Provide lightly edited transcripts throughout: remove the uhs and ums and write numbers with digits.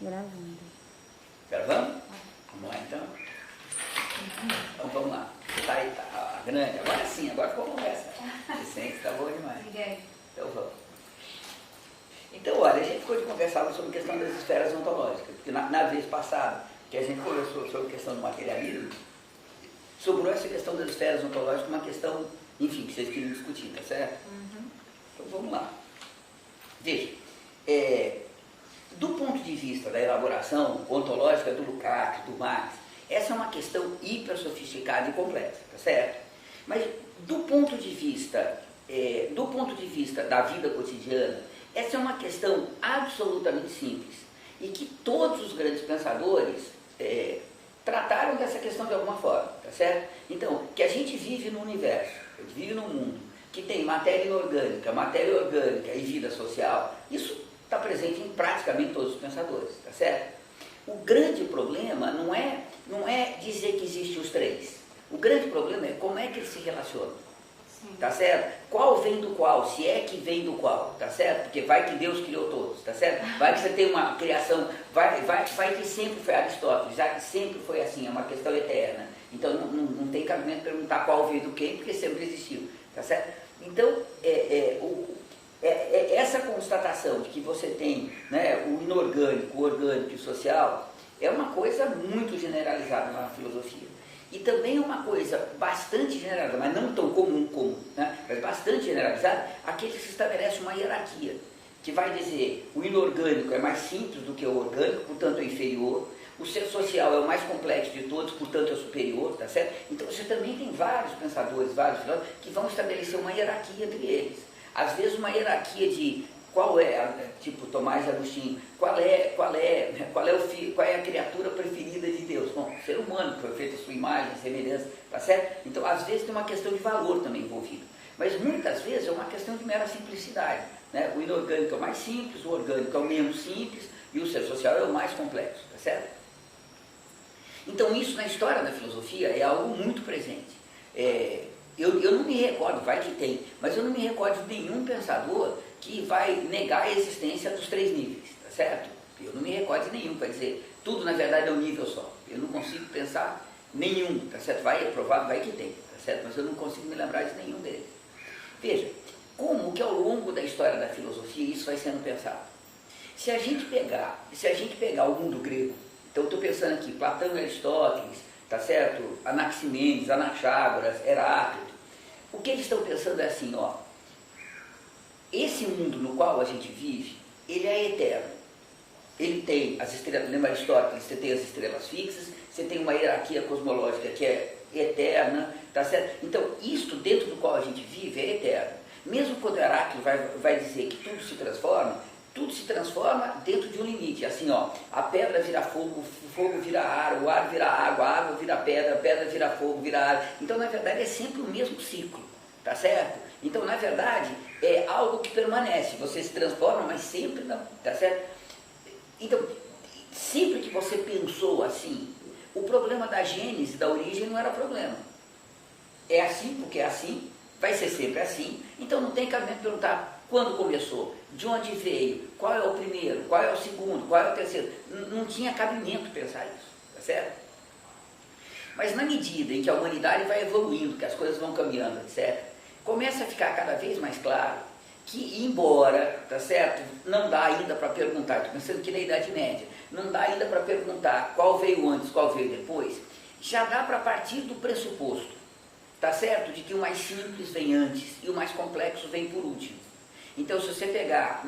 Gravando. Gravando? Vamos lá então? Então vamos lá. Tá aí, tá grande. Agora sim, agora ficou conversa. Vicente, tá bom demais. Então vamos. Então, olha, a gente ficou de conversar sobre a questão das esferas ontológicas, porque na vez passada que a gente conversou sobre a questão do materialismo, sobrou essa questão das esferas ontológicas, uma questão, enfim, que vocês queriam discutir, tá certo? Então vamos lá. Veja, do ponto de vista da elaboração ontológica do Lukács, do Marx, essa é uma questão hiper sofisticada e complexa, tá certo? Mas do ponto de vista da vida cotidiana, essa é uma questão absolutamente simples e que todos os grandes pensadores trataram dessa questão de alguma forma, tá certo? Então, que a gente vive no universo, a gente vive num mundo que tem matéria orgânica e vida social, isso está presente em praticamente todos os pensadores, tá certo? O grande problema não é dizer que existem os três. O grande problema é como é que eles se relacionam. Sim. Tá certo? Qual vem do qual, se é que vem do qual, tá certo? Porque vai que Deus criou todos, tá certo? Vai que você tem uma criação, vai que sempre foi Aristóteles, já que sempre foi assim, é uma questão eterna. Então não tem cabimento perguntar qual veio do quê, porque sempre existiu, tá certo? Então, essa constatação de que você tem, né, o inorgânico, o orgânico e o social é uma coisa muito generalizada na filosofia. E também é uma coisa bastante generalizada, mas não tão comum, né, mas bastante generalizada, aquele que se estabelece uma hierarquia, que vai dizer o inorgânico é mais simples do que o orgânico, portanto é inferior, o ser social é o mais complexo de todos, portanto é superior, tá certo? Então você também tem vários pensadores, vários filósofos, que vão estabelecer uma hierarquia entre eles. Às vezes uma hierarquia de qual é, tipo Tomás de Agostinho, qual é a criatura preferida de Deus? Bom, o ser humano, que foi feito a sua imagem, semelhança, tá certo? Então, às vezes tem uma questão de valor também envolvida. Mas muitas vezes é uma questão de mera simplicidade, né? O inorgânico é o mais simples, o orgânico é o menos simples e o ser social é o mais complexo, tá certo? Então, isso na história da filosofia é algo muito presente. Eu não me recordo, vai que tem, mas eu não me recordo de nenhum pensador que vai negar a existência dos três níveis, tá certo? Eu não me recordo de nenhum, vai dizer, tudo na verdade é um nível só. Eu não consigo pensar nenhum, tá certo? Vai, é provável, vai que tem, tá certo? Mas eu não consigo me lembrar de nenhum deles. Veja, como que ao longo da história da filosofia isso vai sendo pensado? Se a gente pegar o mundo grego, então eu estou pensando aqui, Platão e Aristóteles, tá certo? Anaximenes, Anaxágoras, Heráclito. O que eles estão pensando é assim, ó, esse mundo no qual a gente vive, ele é eterno. Ele tem as estrelas, lembra Aristóteles, você tem as estrelas fixas, você tem uma hierarquia cosmológica que é eterna, tá certo? Então, isto dentro do qual a gente vive é eterno. Mesmo quando Heráclito vai dizer que tudo se transforma dentro de um limite, assim, ó, a pedra vira fogo, o fogo vira ar, o ar vira água, a água vira pedra, a pedra vira fogo, vira ar. Então, na verdade, é sempre o mesmo ciclo, tá certo? Então, na verdade, é algo que permanece, você se transforma, mas sempre não, tá certo? Então, sempre que você pensou assim, o problema da gênese, da origem, não era problema. É assim porque é assim, vai ser sempre assim, então não tem cabimento perguntar quando começou, de onde veio, qual é o primeiro, qual é o segundo, qual é o terceiro. Não tinha cabimento pensar isso, tá certo? Mas na medida em que a humanidade vai evoluindo, que as coisas vão caminhando, etc., começa a ficar cada vez mais claro que, embora, tá certo, não dá ainda para perguntar, estou pensando que na Idade Média, não dá ainda para perguntar qual veio antes, qual veio depois, já dá para partir do pressuposto, tá certo, de que o mais simples vem antes e o mais complexo vem por último. Então, se você pegar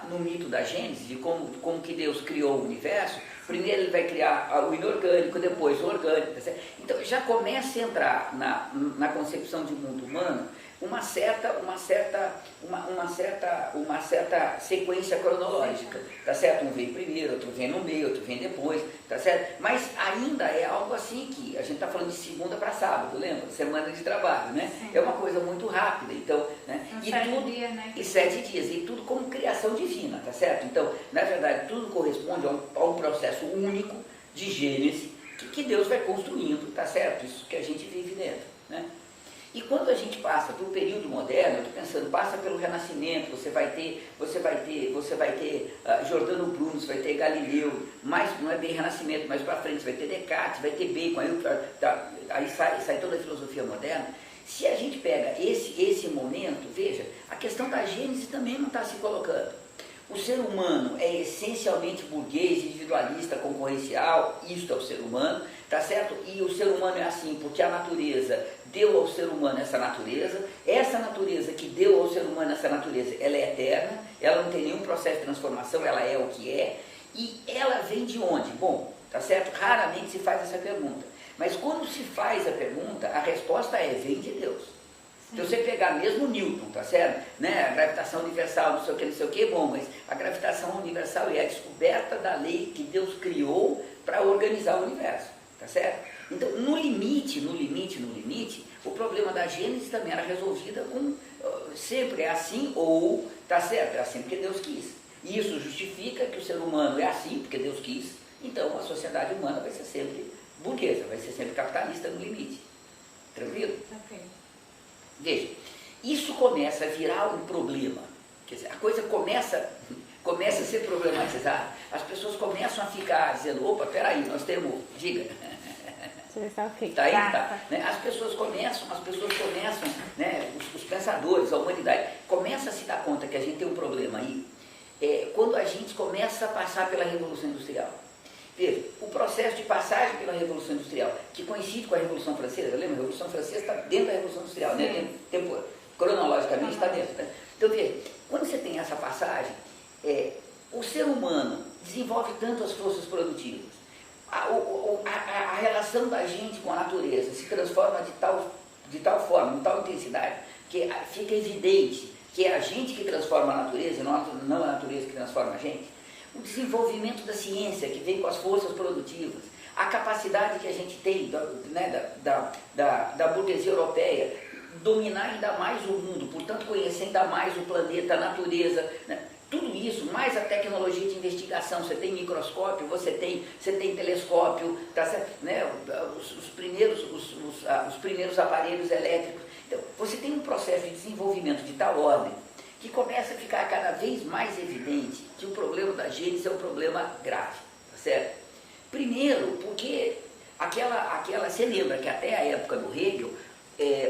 no mito da Gênesis, de como que Deus criou o universo, primeiro ele vai criar o inorgânico, depois o orgânico, tá certo? Então já começa a entrar na concepção de mundo humano uma certa sequência cronológica, tá certo? Um vem primeiro, outro vem no meio, outro vem depois, tá certo? Mas ainda é algo assim que a gente está falando de segunda para sábado, lembra? Semana de trabalho, né? Sim. É uma coisa muito rápida, então, né? E 7 dias, né? E 7 dias, e tudo como criação divina, tá certo? Então, na verdade, tudo corresponde a um processo único de gênese que Deus vai construindo, tá certo? Isso que a gente vive dentro, né? E quando a gente passa para o período moderno, eu estou pensando, passa pelo Renascimento, você vai ter Giordano Bruno, você vai ter Galileu, mas não é bem Renascimento, mas para frente você vai ter Descartes, vai ter Bacon, aí sai toda a filosofia moderna. Se a gente pega esse momento, veja, a questão da Gênese também não está se colocando. O ser humano é essencialmente burguês, individualista, concorrencial, isto é o ser humano, tá certo? E o ser humano é assim porque a natureza deu ao ser humano essa natureza que deu ao ser humano essa natureza, ela é eterna, ela não tem nenhum processo de transformação, ela é o que é, e ela vem de onde? Bom, tá certo? Raramente se faz essa pergunta, mas quando se faz a pergunta, a resposta é, vem de Deus. Se você pegar mesmo Newton, tá certo? Né? A gravitação universal, não sei o que, bom, mas a gravitação universal é a descoberta da lei que Deus criou para organizar o universo, tá certo? Então, no limite, o problema da Gênese também era resolvida com sempre é assim ou, tá certo? É assim porque Deus quis. E isso justifica que o ser humano é assim porque Deus quis, então a sociedade humana vai ser sempre burguesa, vai ser sempre capitalista no limite. Tranquilo? Ok. Veja, isso começa a virar um problema, quer dizer, a coisa começa a ser problematizada, as pessoas começam a ficar dizendo, opa, peraí, nós temos, diga, tá aí, tá, né? As pessoas começam, né, os pensadores, a humanidade, começa a se dar conta que a gente tem um problema aí, quando a gente começa a passar pela Revolução Industrial. Veja, o processo de passagem pela Revolução Industrial, que coincide com a Revolução Francesa, lembra? A Revolução Francesa está dentro da Revolução Industrial, né? Cronologicamente está dentro. Né? Então, veja, quando você tem essa passagem, o ser humano desenvolve tanto as forças produtivas, a relação da gente com a natureza se transforma de tal forma, de tal intensidade, que fica evidente que é a gente que transforma a natureza, não a natureza que transforma a gente. O desenvolvimento da ciência que vem com as forças produtivas, a capacidade que a gente tem da burguesia europeia dominar ainda mais o mundo, portanto conhecer ainda mais o planeta, a natureza, né? Tudo isso, mais a tecnologia de investigação, você tem microscópio, você tem telescópio, tá certo? Né? Os primeiros aparelhos elétricos. Então, você tem um processo de desenvolvimento de tal ordem que começa a ficar cada vez mais evidente que o problema da Gênese é um problema grave, tá certo? Primeiro, porque você lembra que até a época do Hegel,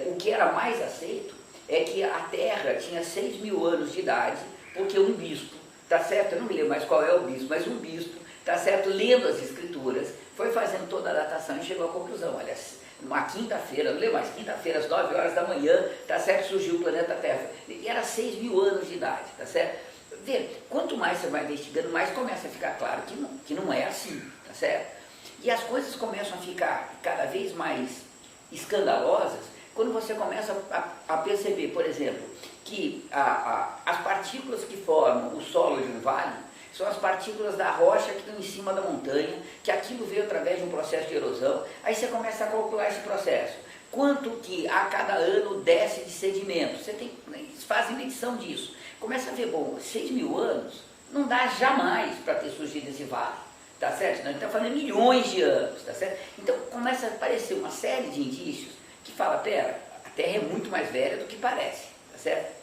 o que era mais aceito é que a Terra tinha 6.000 anos de idade, porque um bispo, tá certo? Eu não me lembro mais qual é o bispo, mas um bispo, tá certo? Lendo as escrituras, foi fazendo toda a datação e chegou à conclusão, olha, uma quinta-feira, não lembro mais, quinta-feira, às 9 horas da manhã, tá certo? Surgiu o planeta Terra. E era 6.000 anos de idade, tá certo? Vê, quanto mais você vai investigando, mais começa a ficar claro que não é assim, tá certo? E as coisas começam a ficar cada vez mais escandalosas quando você começa a perceber, por exemplo, que as partículas que formam o solo de um vale são as partículas da rocha que estão em cima da montanha, que aquilo veio através de um processo de erosão. Aí você começa a calcular esse processo. Quanto que a cada ano desce de sedimento? Eles fazem medição disso. Começa a ver, bom, 6.000 anos não dá jamais para ter surgido esse vale, tá certo? Nós estamos falando milhões de anos, tá certo? Então começa a aparecer uma série de indícios que fala, pera, a Terra é muito mais velha do que parece, tá certo?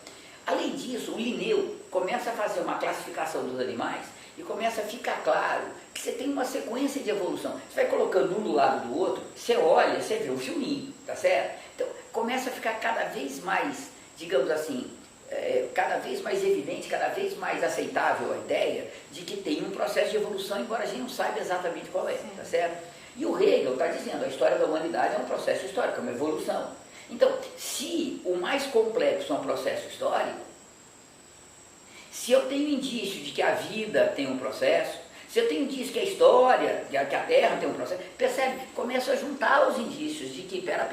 Além disso, o Linneu começa a fazer uma classificação dos animais e começa a ficar claro que você tem uma sequência de evolução. Você vai colocando um do lado do outro, você olha, você vê um filminho, tá certo? Então, começa a ficar cada vez mais, digamos assim, cada vez mais evidente, cada vez mais aceitável a ideia de que tem um processo de evolução, embora a gente não saiba exatamente qual é, tá certo? E o Hegel está dizendo, a história da humanidade é um processo histórico, é uma evolução. Então, se o mais complexo é um processo histórico, se eu tenho indício de que a vida tem um processo, se eu tenho indício que a história, que a Terra tem um processo, percebe? Começo a juntar os indícios de que, pera.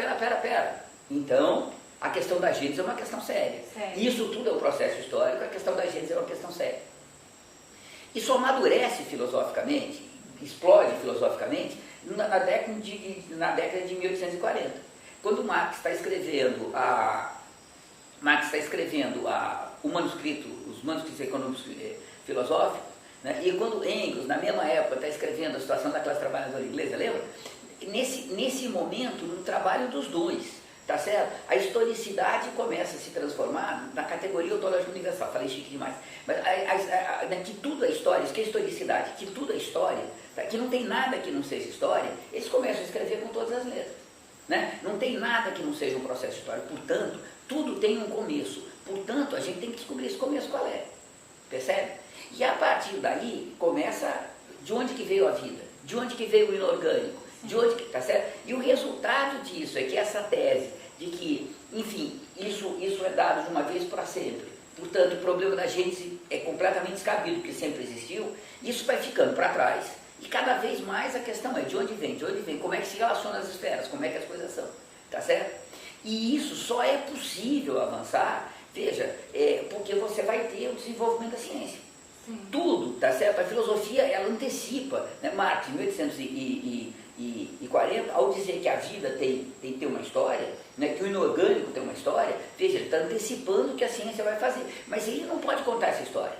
Então, a questão da Gênese é uma questão séria. Isso tudo é um processo histórico, a questão da Gênese é uma questão séria. Isso amadurece filosoficamente, explode filosoficamente, na década de 1840. Quando Marx está escrevendo os manuscritos econômicos filosóficos, né? E quando Engels, na mesma época, está escrevendo a situação da classe trabalhadora inglesa, lembra? Nesse momento, no trabalho dos dois, tá certo? A historicidade começa a se transformar na categoria ontológica universal, falei chique demais, mas que tudo é história, isso que é historicidade, que tudo é história, tá? Que não tem nada que não seja história, eles começam a escrever com todas as letras, né? Não tem nada que não seja um processo histórico, portanto, tudo tem um começo, portanto, a gente tem que descobrir esse começo qual é, percebe? E a partir daí, começa de onde que veio a vida, de onde que veio o inorgânico, de onde que, tá certo? E o resultado disso é que essa tese de que, enfim, isso é dado de uma vez para sempre, portanto, o problema da gente é completamente descabido, porque sempre existiu, isso vai ficando para trás, e cada vez mais a questão é de onde vem, como é que se relaciona as esferas, como é que as coisas são, tá certo? E isso só é possível avançar, veja, porque você vai ter o desenvolvimento da ciência. Tudo, tá certo? A filosofia, ela antecipa, né? Marx, em 1840, ao dizer que a vida tem que ter uma história, né? Que o inorgânico tem uma história, veja, ele está antecipando o que a ciência vai fazer. Mas ele não pode contar essa história,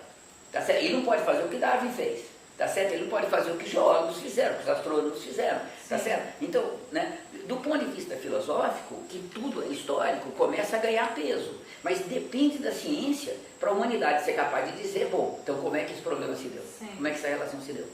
tá certo? Ele não pode fazer o que Darwin fez, tá certo? Ele não pode fazer o que geólogos fizeram, o que os astrônomos fizeram, tá certo? Então, né? Do ponto de vista filosófico, que tudo é histórico, começa a ganhar peso. Mas depende da ciência para a humanidade ser capaz de dizer, bom, então como é que esse problema se deu? Sim. Como é que essa relação se deu?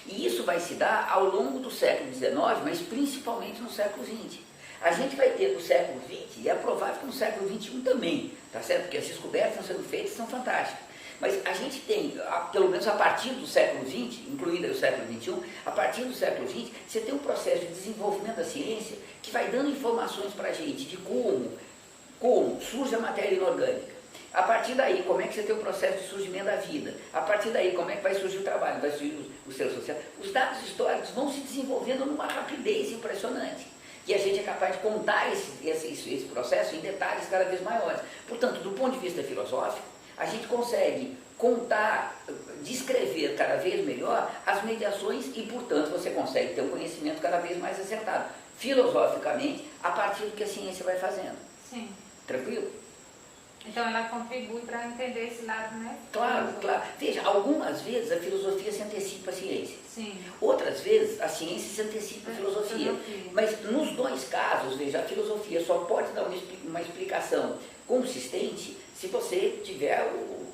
E isso vai se dar ao longo do século XIX, mas principalmente no século XX. A gente vai ter no século XX, e é provável que no século XXI também, tá certo? Porque as descobertas que estão sendo feitas são fantásticas. Mas a gente tem, pelo menos a partir do século XX, incluindo o século XXI, a partir do século XX, você tem um processo de desenvolvimento da ciência que vai dando informações para a gente de como surge a matéria inorgânica. A partir daí, como é que você tem o processo de surgimento da vida? A partir daí, como é que vai surgir o trabalho, vai surgir o ser social? Os dados históricos vão se desenvolvendo numa rapidez impressionante. E a gente é capaz de contar esse processo em detalhes cada vez maiores. Portanto, do ponto de vista filosófico, a gente consegue contar, descrever cada vez melhor as mediações e, portanto, você consegue ter um conhecimento cada vez mais acertado, filosoficamente, a partir do que a ciência vai fazendo. Sim. Tranquilo? Então ela contribui para entender esse lado, né? Claro, claro. Veja, algumas vezes a filosofia se antecipa à ciência. Sim. Outras vezes a ciência se antecipa à filosofia. Mas nos dois casos, veja, a filosofia só pode dar uma explicação consistente se você tiver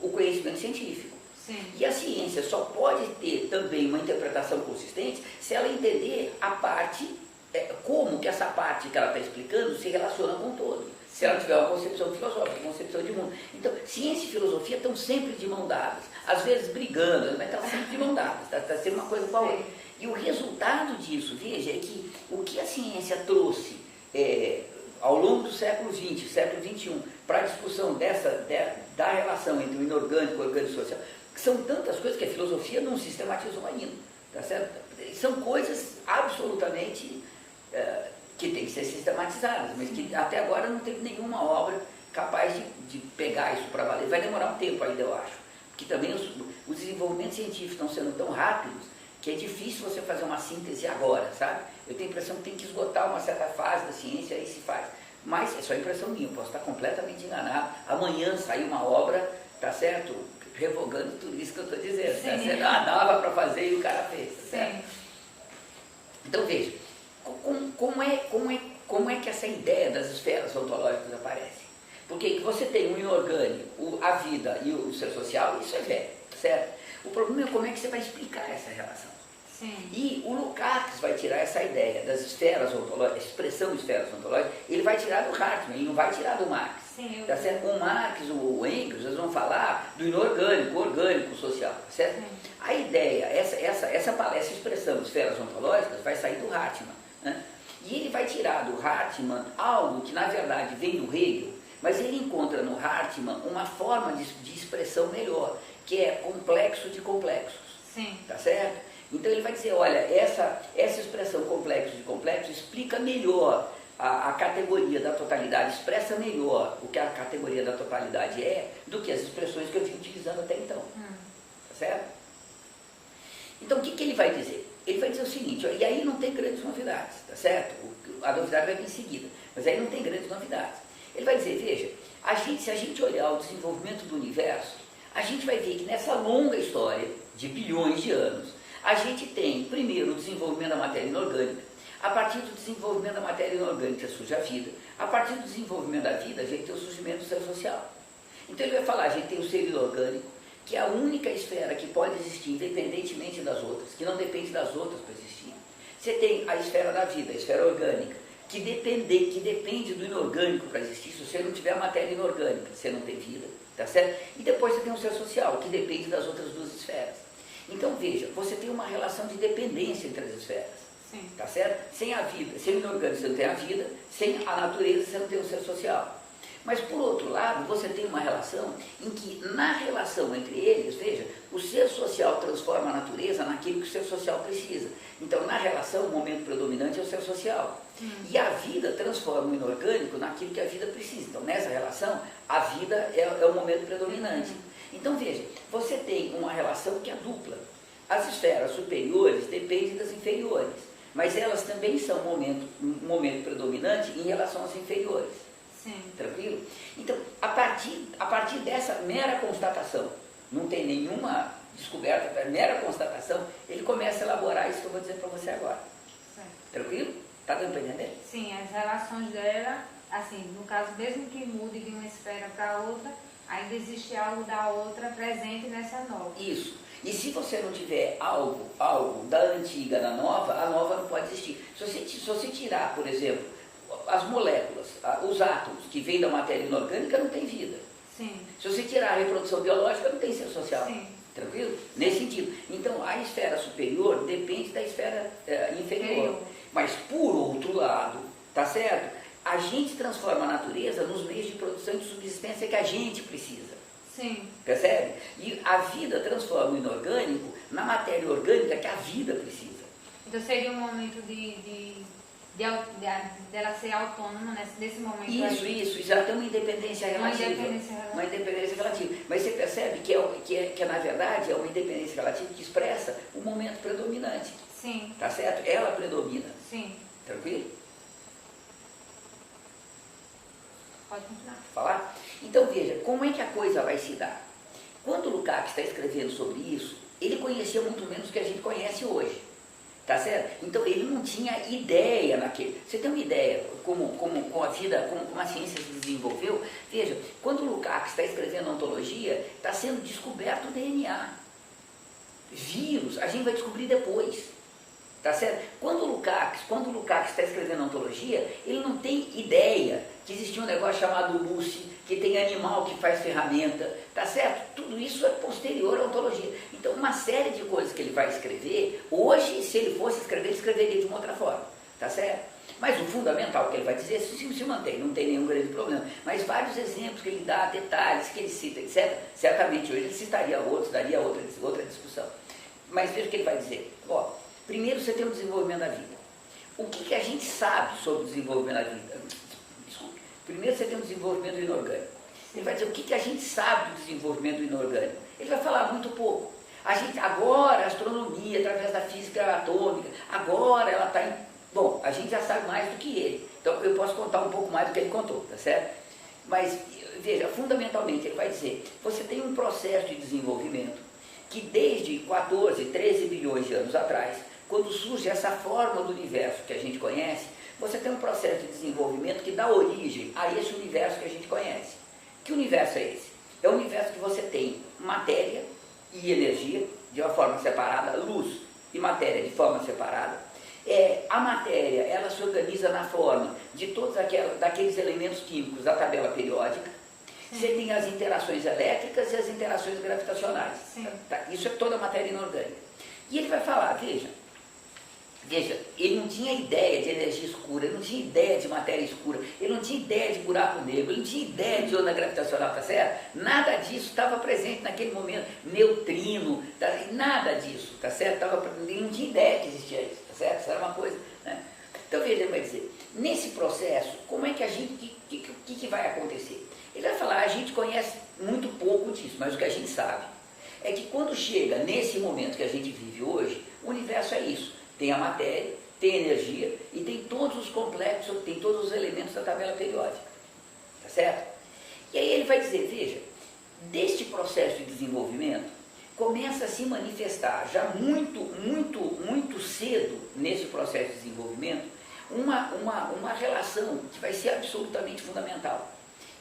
o conhecimento científico. Sim. E a ciência só pode ter também uma interpretação consistente se ela entender a parte, como que essa parte que ela está explicando se relaciona com o todo. Se ela tiver uma concepção filosófica, uma concepção de mundo. Então, ciência e filosofia estão sempre de mão dadas, às vezes brigando, mas estão sempre de mão dadas, está sendo uma coisa com a outra. E o resultado disso, veja, é que o que a ciência trouxe ao longo do século XX, século XXI, para a discussão da relação entre o inorgânico e o orgânico social, que são tantas coisas que a filosofia não sistematizou ainda, tá certo? São coisas absolutamente que têm que ser sistematizadas, mas que até agora não teve nenhuma obra capaz de pegar isso para valer. Vai demorar um tempo ainda, eu acho, porque também os desenvolvimentos científicos estão sendo tão rápidos que é difícil você fazer uma síntese agora, sabe? Eu tenho a impressão que tem que esgotar uma certa fase da ciência, aí se faz. Mas é só impressão minha, eu posso estar completamente enganado. Amanhã sai uma obra, tá certo? Revogando tudo isso que eu estou dizendo. Tá certo? Dava para fazer e o cara fez, tá certo? Então veja, como é que essa ideia das esferas ontológicas aparece? Porque você tem o inorgânico, a vida e o ser social, isso é velho, certo? O problema é como é que você vai explicar essa relação. Sim. E o Lukács vai tirar essa ideia das esferas ontológicas, a expressão esferas ontológicas, ele vai tirar do Hartmann, ele não vai tirar do Marx. Sim, tá certo? O Marx, o Engels, eles vão falar do inorgânico, orgânico, social, tá certo? Sim. A ideia, essa expressão esferas ontológicas vai sair do Hartmann, né? E ele vai tirar do Hartmann algo que na verdade vem do Hegel, mas ele encontra no Hartmann uma forma de expressão melhor, que é complexo de complexos. Sim. Tá certo? Então ele vai dizer, olha, essa expressão complexo de complexo explica melhor a categoria da totalidade, expressa melhor o que a categoria da totalidade é do que as expressões que eu vim utilizando até então. Tá certo? Então o que ele vai dizer? Ele vai dizer o seguinte, ó, e aí não tem grandes novidades, tá certo? A novidade vai vir em seguida, mas aí não tem grandes novidades. Ele vai dizer, veja, se a gente olhar o desenvolvimento do universo, a gente vai ver que nessa longa história de bilhões de anos, a gente tem, primeiro, o desenvolvimento da matéria inorgânica, A partir do desenvolvimento da matéria inorgânica surge a vida. A partir do desenvolvimento da vida, a gente tem o surgimento do ser social. Então ele vai falar, a gente tem o ser inorgânico, que é a única esfera que pode existir independentemente das outras, que não depende das outras para existir. Você tem a esfera da vida, a esfera orgânica, que depende do inorgânico para existir. Se você não tiver matéria inorgânica, você não tem vida, tá certo? E depois você tem o ser social, que depende das outras duas esferas. Então veja, você tem uma relação de dependência entre as esferas. Sim. Tá certo? Sem a vida, sem o inorgânico você não tem a vida, sem a natureza você não tem o ser social. Mas por outro lado, você tem uma relação em que na relação entre eles, veja, o ser social transforma a natureza naquilo que o ser social precisa. Então na relação o momento predominante é o ser social. E a vida transforma o inorgânico naquilo que a vida precisa. Então nessa relação, a vida é o momento predominante. Então veja, você tem uma relação que é dupla. As esferas superiores dependem das inferiores. Mas elas também são um momento predominante em relação às inferiores. Sim. Tranquilo? Então, a partir dessa mera constatação, não tem nenhuma descoberta, é mera constatação, ele começa a elaborar isso que eu vou dizer para você agora. Certo. Tranquilo? Está dando para entender? Sim, as relações dela, assim, no caso, mesmo que mude de uma esfera para outra, ainda existe algo da outra presente nessa nova. Isso. E se você não tiver algo da antiga na nova, a nova não pode existir. Se você tirar, por exemplo, as moléculas, os átomos que vêm da matéria inorgânica, não tem vida. Sim. Se você tirar a reprodução biológica, não tem ser social. Sim. Tranquilo? Nesse sentido. Então, a esfera superior depende da esfera inferior. Mas, por outro lado, tá certo? A gente transforma a natureza nos meios de produção e de subsistência que a gente precisa. Sim. Percebe? E a vida transforma o inorgânico na matéria orgânica que a vida precisa. Então seria um momento dela ser autônoma nesse momento. Isso, já tem uma independência relativa. Uma independência relativa. Mas você percebe que na verdade é uma independência relativa que expressa o momento predominante. Sim. Tá certo? Ela predomina. Sim. Tranquilo? Pode continuar. Falar? Então veja, como é que a coisa vai se dar? Quando o Lukács está escrevendo sobre isso, ele conhecia muito menos do que a gente conhece hoje. Tá certo? Então ele não tinha ideia naquele. Você tem uma ideia como a vida, como a ciência se desenvolveu? Veja, quando o Lukács está escrevendo ontologia, está sendo descoberto o DNA. Vírus, a gente vai descobrir depois. Tá certo? Quando o Lukács está escrevendo ontologia, ele não tem ideia que existia um negócio chamado Lucy, que tem animal que faz ferramenta, tá certo? Tudo isso é posterior à ontologia. Então, uma série de coisas que ele vai escrever, hoje, se ele fosse escrever, ele escreveria de uma outra forma, tá certo? Mas o fundamental que ele vai dizer se mantém, não tem nenhum grande problema. Mas vários exemplos que ele dá, detalhes que ele cita, etc., certamente hoje ele citaria outros, daria outra discussão. Mas veja o que ele vai dizer. Ó, primeiro você tem o desenvolvimento da vida. O que a gente sabe sobre o desenvolvimento da vida? Desculpe. Primeiro você tem o desenvolvimento inorgânico. Ele vai dizer o que a gente sabe do desenvolvimento inorgânico. Ele vai falar muito pouco. A gente, agora, a astronomia, através da física atômica, agora ela está em... Bom, a gente já sabe mais do que ele. Então eu posso contar um pouco mais do que ele contou, tá certo? Mas, veja, fundamentalmente ele vai dizer, você tem um processo de desenvolvimento que desde 14, 13 bilhões de anos atrás, quando surge essa forma do universo que a gente conhece, você tem um processo de desenvolvimento que dá origem a esse universo que a gente conhece. Que universo é esse? É o universo que você tem matéria e energia de uma forma separada, luz e matéria de forma separada. A matéria, ela se organiza na forma de todos daqueles elementos químicos da tabela periódica. Você tem as interações elétricas e as interações gravitacionais. Tá? Isso é toda a matéria inorgânica. E ele vai falar, veja, ele não tinha ideia de energia escura, ele não tinha ideia de matéria escura, ele não tinha ideia de buraco negro, ele não tinha ideia de onda gravitacional, tá certo? Nada disso estava presente naquele momento, neutrino, nada disso, tá certo? Ele não tinha ideia que existia isso, tá certo? Isso era uma coisa, né? Então veja, ele vai dizer, nesse processo, como é que a gente, o que vai acontecer? Ele vai falar, a gente conhece muito pouco disso, mas o que a gente sabe é que quando chega nesse momento que a gente vive hoje, o universo é isso. Tem a matéria, tem a energia e tem todos os complexos, tem todos os elementos da tabela periódica. Tá certo? E aí ele vai dizer, veja, deste processo de desenvolvimento, começa a se manifestar já muito cedo nesse processo de desenvolvimento uma relação que vai ser absolutamente fundamental,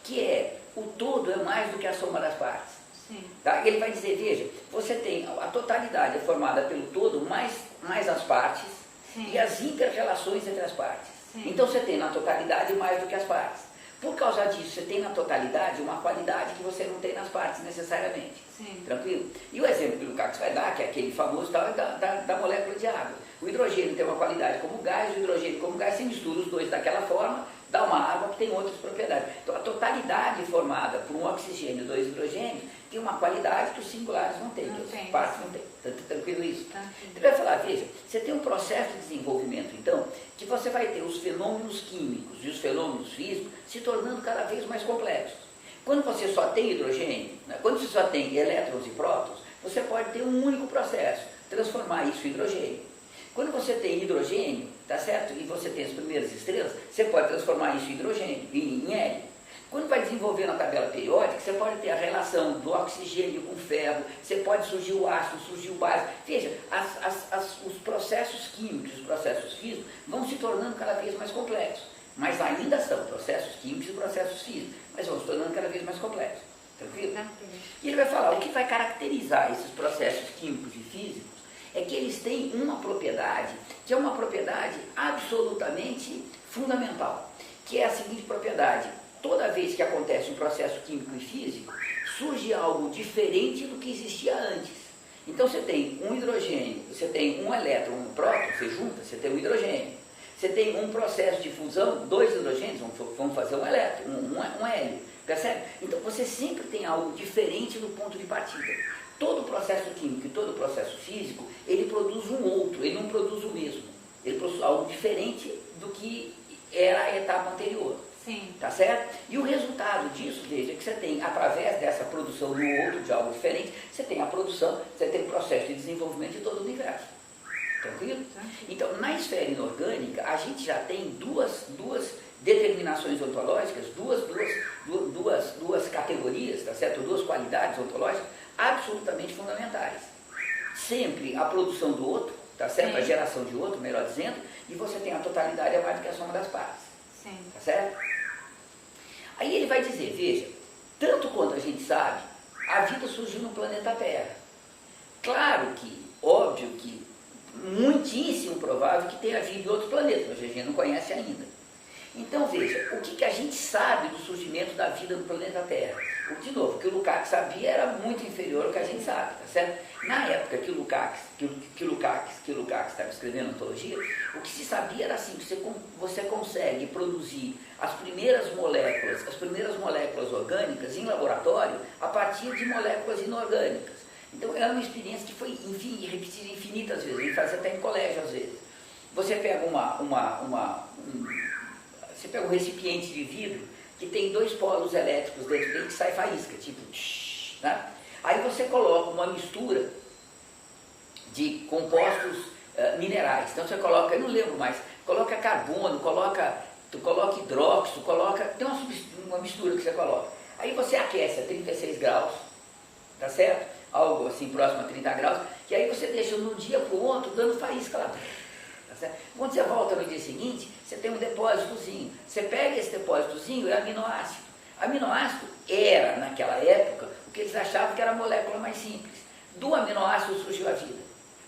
que é o todo é mais do que a soma das partes. Sim. Tá? Ele vai dizer, veja, você tem a totalidade é formada pelo todo, mais as partes. Sim. E as inter-relações entre as partes. Sim. Então você tem na totalidade mais do que as partes. Por causa disso, você tem na totalidade uma qualidade que você não tem nas partes necessariamente. Sim. Tranquilo? E o exemplo que o Lukács vai dar, que é aquele famoso tal, é da molécula de água. O hidrogênio tem uma qualidade como gás, o hidrogênio como gás, se mistura os dois daquela forma, dá uma água que tem outras propriedades. Então a totalidade formada por um oxigênio e dois hidrogênios tem uma qualidade que os singulares não têm, que as partes não têm. Tranquilo isso? Ele vai falar, veja, você tem um processo de desenvolvimento, então, que você vai ter os fenômenos químicos e os fenômenos físicos se tornando cada vez mais complexos. Quando você só tem hidrogênio, né, quando você só tem elétrons e prótons, você pode ter um único processo, transformar isso em hidrogênio. Quando você tem hidrogênio, tá certo? E você tem as primeiras estrelas, você pode transformar isso em hidrogênio, em hélio. Quando vai desenvolvendo a tabela periódica, você pode ter a relação do oxigênio com o ferro, você pode surgir o ácido, surgir o básico. Veja, os processos químicos, os processos físicos vão se tornando cada vez mais complexos. Mas ainda são processos químicos e processos físicos, mas vão se tornando cada vez mais complexos. Tranquilo? E ele vai falar, o que vai caracterizar esses processos químicos e físicos é que eles têm uma propriedade, que é uma propriedade absolutamente fundamental, que é a seguinte propriedade: toda vez que acontece um processo químico e físico, surge algo diferente do que existia antes. Então você tem um hidrogênio, você tem um elétron, um próton, você junta, você tem um hidrogênio. Você tem um processo de fusão, dois hidrogênios, vão fazer um elétron, um hélio, percebe? Então você sempre tem algo diferente do ponto de partida. Todo processo químico e todo processo físico, ele produz um outro, ele não produz o mesmo. Ele produz algo diferente do que era a etapa anterior. Sim. Tá certo? E o resultado disso, veja, que você tem, através dessa produção do outro, de algo diferente, você tem a produção, você tem o processo de desenvolvimento de todo o universo. Tranquilo? Então, na esfera inorgânica, a gente já tem duas determinações ontológicas, duas categorias, tá certo? Duas qualidades ontológicas absolutamente fundamentais. Sempre a produção do outro, tá certo? Sim. A geração de outro, melhor dizendo, e você tem a totalidade a mais do que a soma das partes. Sim. Tá certo? Aí ele vai dizer, veja, tanto quanto a gente sabe, a vida surgiu no planeta Terra. Claro que, óbvio que, muitíssimo provável que tenha vida em outros planetas, mas a gente não conhece ainda. Então veja, o que a gente sabe do surgimento da vida no planeta Terra? De novo, o que o Lukács sabia era muito inferior ao que a gente sabe, tá certo? Na época que o Lukács estava escrevendo ontologia, o que se sabia era assim, que você consegue produzir as primeiras moléculas orgânicas em laboratório a partir de moléculas inorgânicas. Então era uma experiência que foi, enfim, repetida infinitas vezes, a gente faz até em colégio às vezes. Você pega você pega um recipiente de vidro que tem dois polos elétricos dentro dele que sai faísca, tipo, né? Aí você coloca uma mistura de compostos minerais. Então você coloca, eu não lembro mais, coloca carbono, tu coloca hidróxido, tem uma mistura que você coloca. Aí você aquece a 36 graus, tá certo? Algo assim próximo a 30 graus, e aí você deixa de um dia para o outro dando faísca lá. Tá certo? Quando você volta no dia seguinte, você tem um depósitozinho. Você pega esse depósitozinho, é aminoácido. Aminoácido era, naquela época, o que eles achavam que era a molécula mais simples. Do aminoácido surgiu a vida.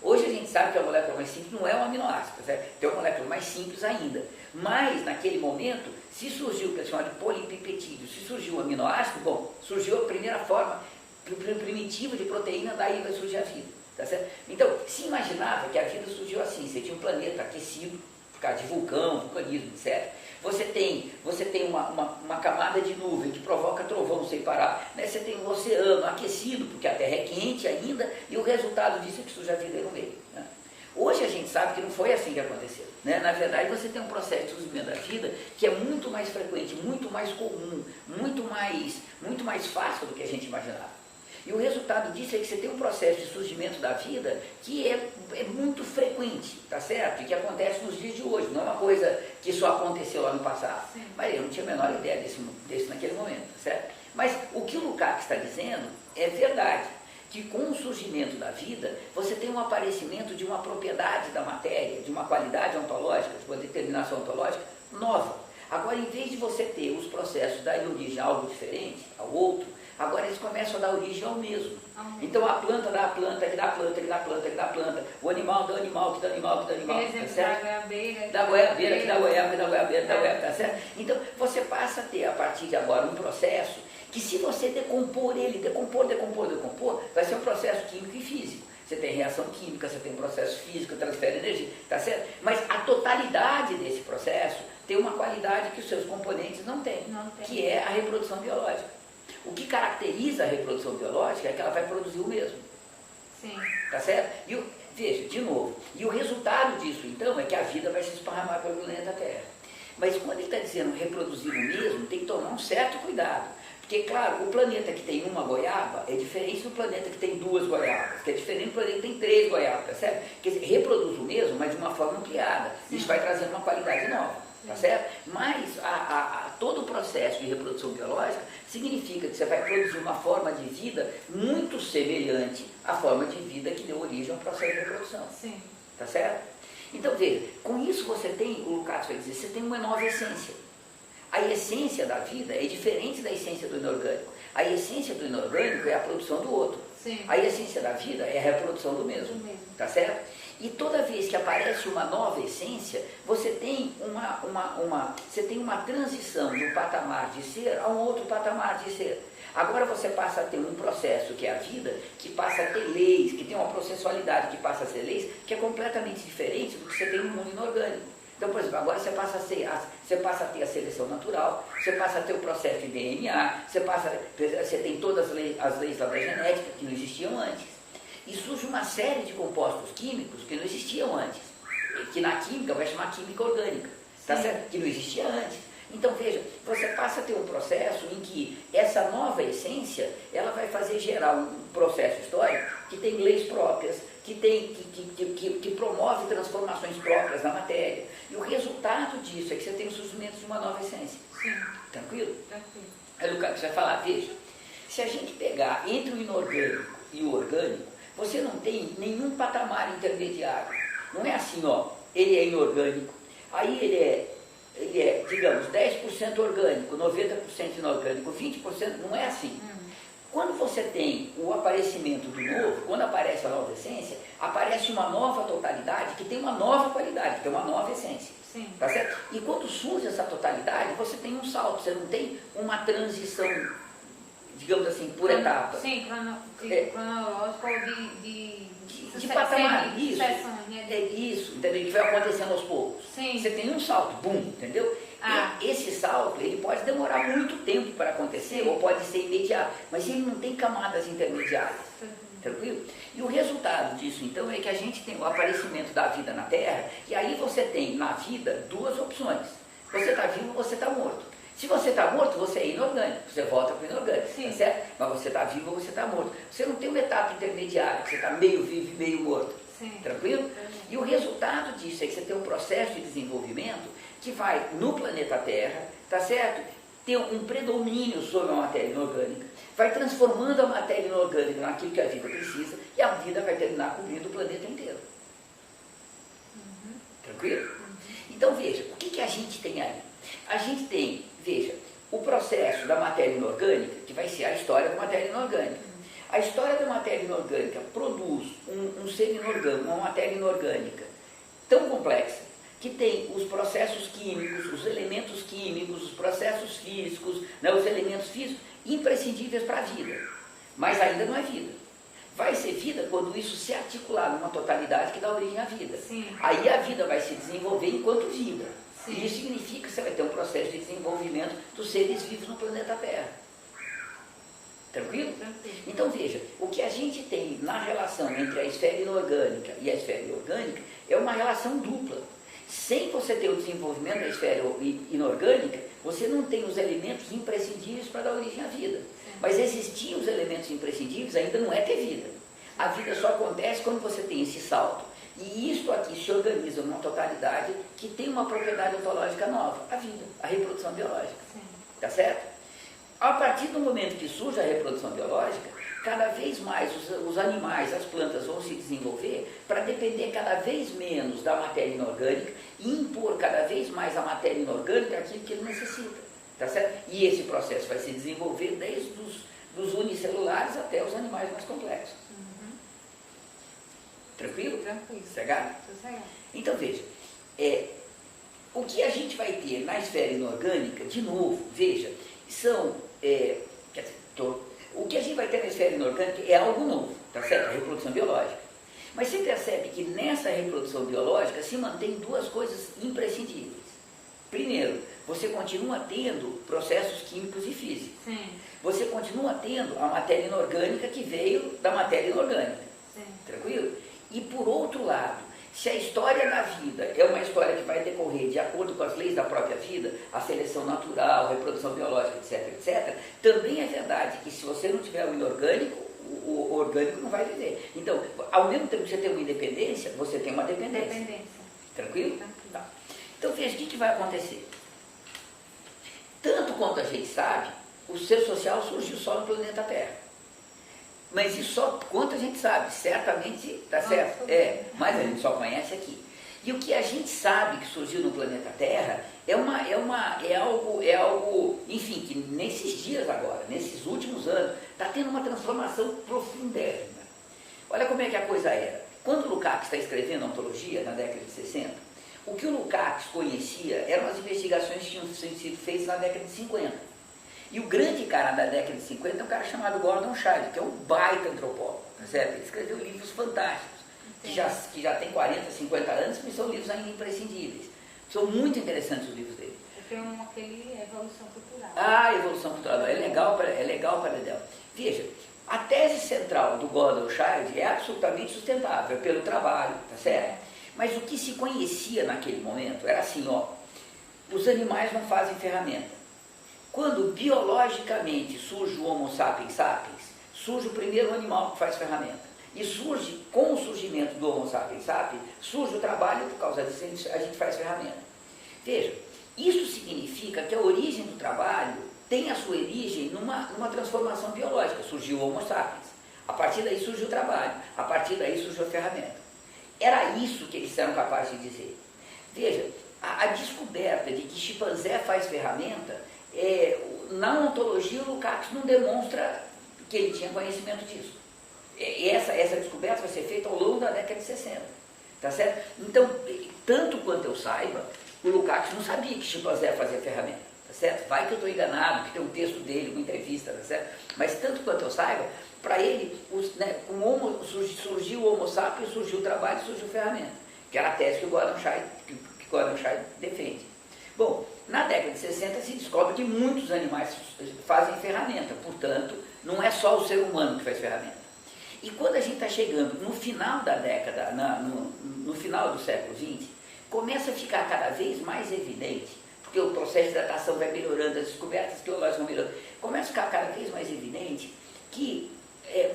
Hoje a gente sabe que a molécula mais simples não é um aminoácido, tá certo? Tem uma molécula mais simples ainda. Mas, naquele momento, se surgiu o que é chamado de polipeptídeo, se surgiu o aminoácido, bom, surgiu a primeira forma primitiva de proteína, daí vai surgir a vida. Tá certo? Então, se imaginava que a vida surgiu assim, você tinha um planeta aquecido, por causa de vulcanismo, etc. Você tem uma camada de nuvem que provoca trovão sem parar, né? Você tem um oceano aquecido, porque a Terra é quente ainda, e o resultado disso é que surge a vida aí no meio. Né? Hoje a gente sabe que não foi assim que aconteceu. Né? Na verdade, você tem um processo de surgimento da vida que é muito mais frequente, muito mais comum, muito mais fácil do que a gente imaginava. E o resultado disso é que você tem um processo de surgimento da vida que é muito frequente, tá certo? E que acontece nos dias de hoje, não é uma coisa que só aconteceu lá no passado. Sim. Mas eu não tinha a menor ideia desse naquele momento, tá certo? Mas o que o Lukács está dizendo é verdade, que com o surgimento da vida, você tem um aparecimento de uma propriedade da matéria, de uma qualidade ontológica, de uma determinação ontológica nova. Agora, em vez de você ter os processos darem origem a algo diferente, ao outro, agora eles começam a dar origem ao mesmo. Então a planta dá a planta, que dá a planta, que dá a planta, que dá a planta, o animal dá o animal, que dá o animal, que dá o animal, tá certo? Da goiabeira, que dá a goiaba, que dá a goiabeira, da goiaba, tá certo? Então você passa a ter, a partir de agora, um processo que, se você decompor ele, decompor, vai ser um processo químico e físico. Você tem reação química, você tem processo físico, transfere energia, tá certo? Mas a totalidade desse processo tem uma qualidade que os seus componentes não têm, que é a reprodução biológica. O que caracteriza a reprodução biológica é que ela vai produzir o mesmo. Sim. Tá certo? Veja, de novo, e o resultado disso, então, é que a vida vai se esparramar pelo planeta Terra. Mas quando ele está dizendo reproduzir o mesmo, tem que tomar um certo cuidado. Porque, claro, o planeta que tem uma goiaba é diferente do planeta que tem duas goiabas, que é diferente do planeta que tem três goiabas, tá certo? Quer dizer, reproduz o mesmo, mas de uma forma ampliada. Isso vai trazendo uma qualidade nova, tá certo? Mas todo o processo de reprodução biológica significa que você vai produzir uma forma de vida muito semelhante à forma de vida que deu origem ao processo de reprodução. Sim. Tá certo? Então, veja, com isso você tem, o Lukács vai dizer, você tem uma nova essência. A essência da vida é diferente da essência do inorgânico. A essência do inorgânico é a produção do outro. Sim. A essência da vida é a reprodução do mesmo. Tá certo? E toda vez que aparece uma nova essência, você tem uma transição de um patamar de ser a um outro patamar de ser. Agora você passa a ter um processo que é a vida, que passa a ter leis, que tem uma processualidade que passa a ser leis, que é completamente diferente do que você tem no mundo inorgânico. Então, por exemplo, agora você passa a ter a seleção natural, você passa a ter o processo de DNA, você tem todas as leis da genética que não existiam antes. E surge uma série de compostos químicos que não existiam antes, que na química vai chamar química orgânica, tá certo? Que não existia antes. Então, veja, você passa a ter um processo em que essa nova essência, ela vai fazer gerar um processo histórico que tem leis próprias, que promove transformações próprias na matéria. E o resultado disso é que você tem o surgimento de uma nova essência. Sim. Tranquilo? Tranquilo. Aí o Lucas vai falar, veja, se a gente pegar entre o inorgânico e o orgânico, você não tem nenhum patamar intermediário. Não é assim, ó, ele é inorgânico, aí ele é, digamos, 10% orgânico, 90% inorgânico, 20%, não é assim. Quando você tem o aparecimento do novo, quando aparece a nova essência, aparece uma nova totalidade que tem uma nova qualidade, que tem uma nova essência. Sim. Tá certo? E quando surge essa totalidade, você tem um salto, você não tem uma transição, digamos assim, por etapas. Sim, cronológico ou de patamar, isso. Sucessões, né? É isso, entendeu? Que vai acontecendo aos poucos. Sim. Você tem um salto, bum, entendeu? E esse salto, ele pode demorar muito tempo para acontecer, ou pode ser imediato, mas ele não tem camadas intermediárias. Tranquilo? E o resultado disso, então, é que a gente tem o aparecimento da vida na Terra, e aí você tem, na vida, duas opções. Você está vivo ou você está morto. Se você está morto, você é inorgânico, você volta para o inorgânico, tá certo? Mas você está vivo ou você está morto. Você não tem uma etapa intermediária, você está meio vivo e meio morto. Sim. Tranquilo? E o resultado disso é que você tem um processo de desenvolvimento que vai, no planeta Terra, tá certo? Ter um predomínio sobre a matéria inorgânica, vai transformando a matéria inorgânica naquilo que a vida precisa, e a vida vai terminar cobrindo o planeta inteiro. Tranquilo? Então veja, o que a gente tem aí? A gente tem, veja, o processo da matéria inorgânica, que vai ser a história da matéria inorgânica. A história da matéria inorgânica produz um ser inorgânico, uma matéria inorgânica tão complexa, que tem os processos químicos, os elementos químicos, os processos físicos, né, os elementos físicos imprescindíveis para a vida. Mas ainda não é vida. Vai ser vida quando isso se articular numa totalidade que dá origem à vida. Sim. Aí a vida vai se desenvolver enquanto vida. Sim. E isso significa que você vai ter um processo de desenvolvimento dos seres vivos no planeta Terra. Tranquilo? Tranquilo. Então veja, o que a gente tem na relação entre a esfera inorgânica e a esfera orgânica é uma relação dupla. Sem você ter o desenvolvimento da esfera inorgânica, você não tem os elementos imprescindíveis para dar origem à vida. Mas existir os elementos imprescindíveis ainda não é ter vida. A vida só acontece quando você tem esse salto. E isto aqui se organiza numa totalidade que tem uma propriedade ontológica nova, a vida, a reprodução biológica. Sim. Tá certo? A partir do momento que surge a reprodução biológica, cada vez mais os animais, as plantas vão se desenvolver para depender cada vez menos da matéria inorgânica e impor cada vez mais a matéria inorgânica aquilo que ele necessita, tá certo? E esse processo vai se desenvolver desde dos unicelulares até os animais mais complexos. Tranquilo? Tranquilo. Sossegado? Sossegado. Então veja, o que a gente vai ter na esfera inorgânica, de novo, veja, são, quer dizer, o que a gente vai ter na esfera inorgânica é algo novo, tá certo? A reprodução biológica. Mas você percebe que nessa reprodução biológica se mantém duas coisas imprescindíveis. Primeiro, você continua tendo processos químicos e físicos. Sim. Você continua tendo a matéria inorgânica que veio da matéria inorgânica. Sim. Tranquilo? E por outro lado, se a história da vida é uma história que vai decorrer de acordo com as leis da própria vida, a seleção natural, a reprodução biológica, etc., etc., também é verdade que se você não tiver o inorgânico, o orgânico não vai viver. Então, ao mesmo tempo que você tem uma independência, você tem uma dependência. Tranquilo? Tranquilo. Tá. Então, veja, o que vai acontecer? Tanto quanto a gente sabe, o ser social surgiu só no planeta Terra. Mas isso só quanto a gente sabe, certamente está certo. Mas a gente só conhece aqui. E o que a gente sabe que surgiu no planeta Terra é algo, enfim, que nesses dias agora, nesses últimos anos, está tendo uma transformação profundérrima. Olha como é que a coisa era. Quando o Lukács está escrevendo a ontologia, na década de 60, o que o Lukács conhecia eram as investigações que tinham sido feitas na década de 50. E o grande cara da década de 50 é um cara chamado Gordon Childe, que é um baita antropólogo, tá certo? Ele escreveu livros fantásticos, que já tem 40, 50 anos, mas são livros ainda imprescindíveis. São muito interessantes os livros dele. Tem aquele Evolução Cultural. Ah, Evolução Cultural, é legal para Dedéu. Veja, a tese central do Gordon Childe é absolutamente sustentável, pelo trabalho, tá certo? Mas o que se conhecia naquele momento era assim, ó, os animais não fazem ferramenta. Quando biologicamente surge o Homo sapiens sapiens, surge o primeiro animal que faz ferramenta. E surge, com o surgimento do Homo sapiens sapiens, surge o trabalho, por causa disso a gente faz ferramenta. Veja, isso significa que a origem do trabalho tem a sua origem numa transformação biológica. Surgiu o Homo sapiens. A partir daí surgiu o trabalho. A partir daí surgiu a ferramenta. Era isso que eles eram capazes de dizer. Veja, a descoberta de que chimpanzé faz ferramenta, na ontologia o Lukács não demonstra que ele tinha conhecimento disso. Essa descoberta vai ser feita ao longo da década de 60. Tá certo? Então, tanto quanto eu saiba, o Lukács não sabia que chimpanzé fazia ferramenta. Tá certo? Vai que eu estou enganado, que tem um texto dele, uma entrevista, tá certo? Mas tanto quanto eu saiba, para ele, surgiu o Homo sapiens, surgiu o trabalho, surgiu a ferramenta. Que era a tese que o Gordon Childe defende. Bom, na década de 60 se descobre que muitos animais fazem ferramenta, portanto, não é só o ser humano que faz ferramenta. E quando a gente está chegando no final da década, no final do século XX, começa a ficar cada vez mais evidente, porque o processo de datação vai melhorando, as descobertas teológicas vão melhorando, começa a ficar cada vez mais evidente que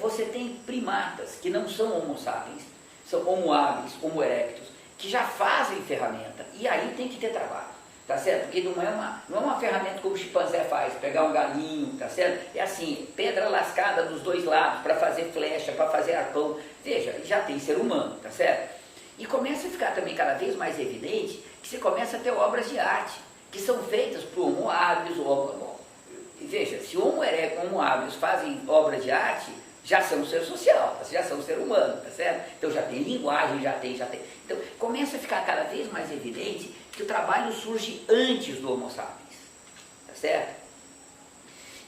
você tem primatas que não são Homo sapiens, são Homo habilis, Homo erectus, que já fazem ferramenta, e aí tem que ter trabalho. Tá certo? Porque não é uma ferramenta como o chimpanzé faz, pegar um galinho, tá certo? É assim, pedra lascada dos dois lados para fazer flecha, para fazer arpão. Veja, já tem ser humano, tá certo? E começa a ficar também cada vez mais evidente que você começa a ter obras de arte, que são feitas por Homo habilis, veja, se Homo erectus e Homo habilis fazem obras de arte, já são um ser social, já são um ser humano, tá certo? Então já tem linguagem, já tem. Então começa a ficar cada vez mais evidente que o trabalho surge antes do Homo sapiens, tá certo?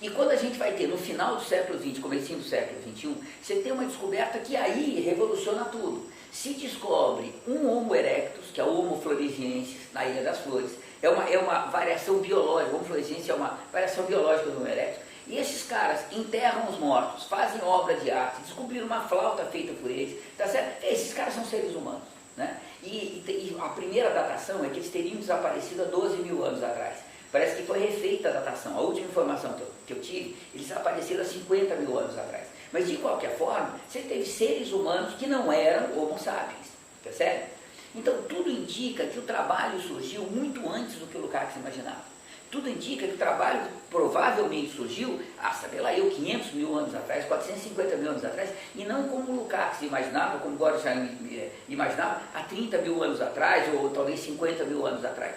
E quando a gente vai ter no final do século XX, comecinho do século XXI, você tem uma descoberta que aí revoluciona tudo. Se descobre um Homo erectus, que é o Homo floresiensis, na Ilha das Flores, é uma variação biológica, o Homo floresiensis é uma variação biológica do Homo erectus, e esses caras enterram os mortos, fazem obra de arte, descobriram uma flauta feita por eles, tá certo? Esses caras são seres humanos, né? E a primeira datação é que eles teriam desaparecido há 12 mil anos atrás. Parece que foi refeita a datação. A última informação que eu tive, eles desapareceram há 50 mil anos atrás. Mas de qualquer forma, você teve seres humanos que não eram Homo sapiens, tá certo? Então tudo indica que o trabalho surgiu muito antes do que o Lukács imaginava. Tudo indica que o trabalho provavelmente surgiu, sabe lá eu, 500 mil anos atrás, 450 mil anos atrás, e não como Lukács imaginava, como Gottschalk imaginava, há 30 mil anos atrás, ou talvez 50 mil anos atrás.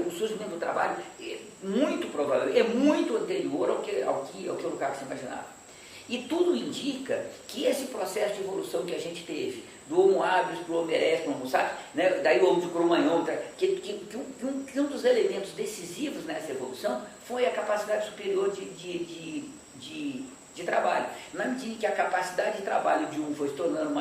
O surgimento do trabalho é muito provável, é muito anterior ao que o Lukács imaginava. E tudo indica que esse processo de evolução que a gente teve, do Homo habilis para o Homo erectus, para o Homo sapiens, né, daí o Homo de Cro-Magnon, que um dos elementos decisivos nessa evolução foi a capacidade superior de trabalho. Na medida que a capacidade de trabalho de um foi se tornando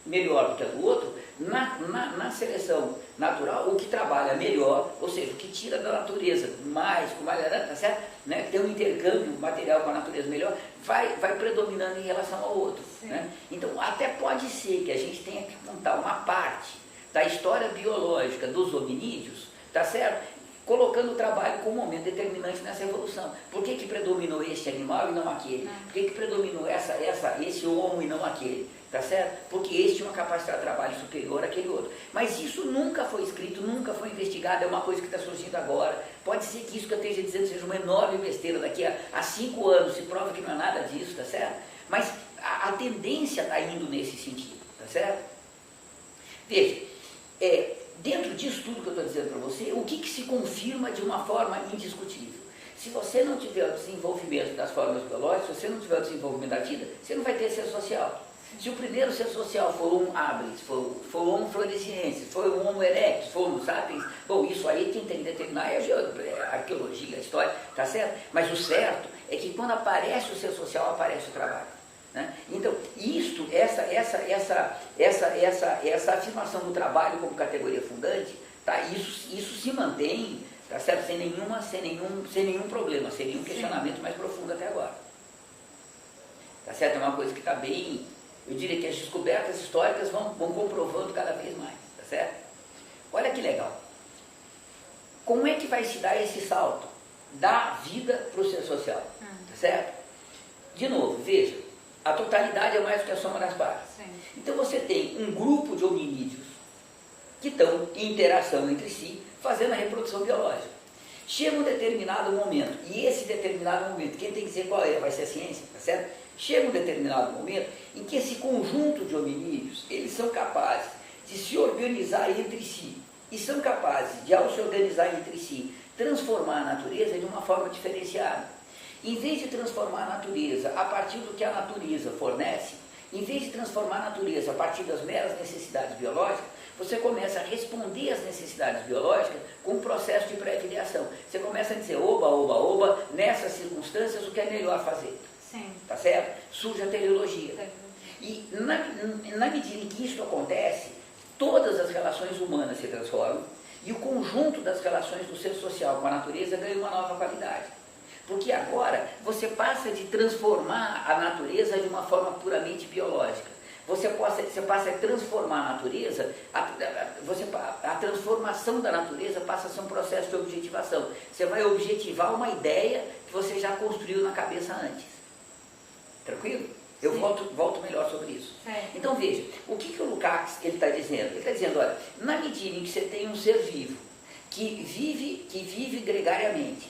melhor do que a do outro, na seleção natural, o que trabalha melhor, ou seja, o que tira da natureza mais, com mais, tá certo? Né? Tem um intercâmbio material com a natureza melhor, vai predominando em relação ao outro. Né? Então, até pode ser que a gente tenha que contar uma parte da história biológica dos hominídeos, tá certo? Colocando o trabalho como momento determinante nessa evolução. Por que predominou este animal e não aquele? Por que predominou esse homo e não aquele? Tá certo? Porque este tinha uma capacidade de trabalho superior àquele outro. Mas isso nunca foi escrito, nunca foi investigado, é uma coisa que está surgindo agora. Pode ser que isso que eu esteja dizendo seja uma enorme besteira, daqui a 5 anos se prova que não é nada disso, tá certo? Mas a tendência está indo nesse sentido, tá certo? Veja, dentro disso tudo que eu estou dizendo para você, o que se confirma de uma forma indiscutível? Se você não tiver o desenvolvimento das formas biológicas, se você não tiver o desenvolvimento da vida, você não vai ter ser social. Se o primeiro ser social for o Homo habilis, for o Homo floresiensis, for o Homo erectus, for o Homo sapiens, bom, isso aí quem tem que determinar é a arqueologia, a história, tá certo? Mas o certo é que quando aparece o ser social, aparece o trabalho. Né? Então, essa afirmação do trabalho como categoria fundante, tá? Isso se mantém, tá certo? Sem nenhum problema, sem nenhum questionamento mais profundo até agora. Tá certo? É uma coisa que está bem, eu diria que as descobertas históricas vão comprovando cada vez mais, tá certo? Olha que legal. Como é que vai se dar esse salto da vida para o ser social? Tá certo? De novo, veja, a totalidade é mais do que a soma das partes. Sim. Então você tem um grupo de hominídeos que estão em interação entre si, fazendo a reprodução biológica. Chega um determinado momento, e esse determinado momento, quem tem que dizer qual é? Vai ser a ciência, tá certo? Chega um determinado momento em que esse conjunto de hominídeos, eles são capazes de se organizar entre si, e são capazes de, ao se organizar entre si, transformar a natureza de uma forma diferenciada. Em vez de transformar a natureza a partir do que a natureza fornece, em vez de transformar a natureza a partir das meras necessidades biológicas, você começa a responder às necessidades biológicas com um processo de pré-filiação. Você começa a dizer, oba, nessas circunstâncias o que é melhor fazer. Sim. Tá certo? Surge a teleologia. E na medida em que isso acontece, todas as relações humanas se transformam e o conjunto das relações do ser social com a natureza ganha uma nova qualidade. Porque agora você passa de transformar a natureza de uma forma puramente biológica. Você passa a transformar a natureza, a transformação da natureza passa a ser um processo de objetivação. Você vai objetivar uma ideia que você já construiu na cabeça antes. Tranquilo? Eu volto melhor sobre isso. Então veja, o que o Lukács está dizendo? Ele está dizendo, olha, na medida em que você tem um ser vivo que vive gregariamente,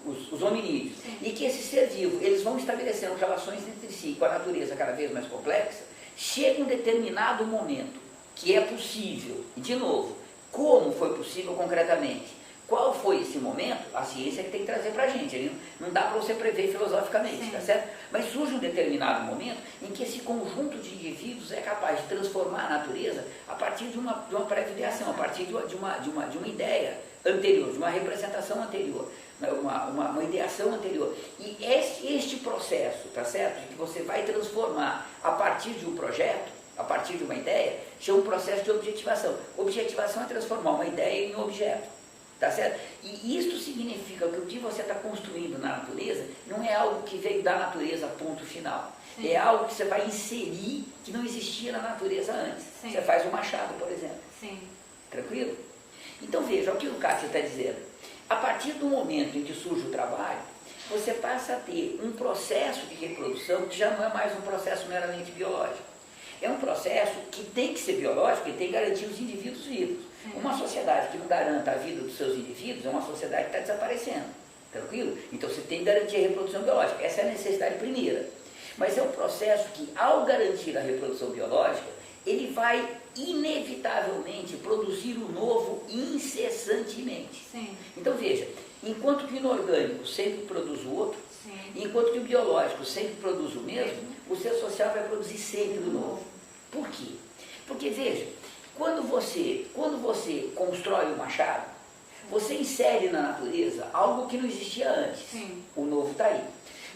os hominídeos, e que esse ser vivo, eles vão estabelecendo relações entre si com a natureza cada vez mais complexa, chega um determinado momento que é possível, e de novo, como foi possível concretamente? Qual foi esse momento? A ciência que tem que trazer para a gente, não dá para você prever filosoficamente, tá certo? Mas surge um determinado momento em que esse conjunto de indivíduos é capaz de transformar a natureza a partir de uma pré-filiação, a partir de uma ideia anterior, de uma representação anterior, uma ideação anterior. E este processo, tá certo? De que você vai transformar a partir de um projeto, a partir de uma ideia, chama um processo de objetivação. Objetivação é transformar uma ideia em um objeto. Tá certo? E isso significa que o que você está construindo na natureza não é algo que veio da natureza, ponto final. Sim. É algo que você vai inserir que não existia na natureza antes. Sim. Você faz um machado, por exemplo. Sim. Tranquilo? Então veja, o que o Kátia está dizendo. A partir do momento em que surge o trabalho, você passa a ter um processo de reprodução que já não é mais um processo meramente biológico. é um processo que tem que ser biológico e tem que garantir os indivíduos vivos. Uma sociedade que não garanta a vida dos seus indivíduos é uma sociedade que está desaparecendo, tranquilo? Então você tem que garantir a reprodução biológica, essa é a necessidade primeira. Mas é um processo que, ao garantir a reprodução biológica, ele vai inevitavelmente produzir o novo incessantemente. Sim. Então veja, enquanto que o inorgânico sempre produz o outro, Sim. enquanto que o biológico sempre produz o mesmo, o ser social vai produzir sempre o novo. Por quê? Porque veja, quando você constrói um machado, você insere na natureza algo que não existia antes. Sim. O novo está aí.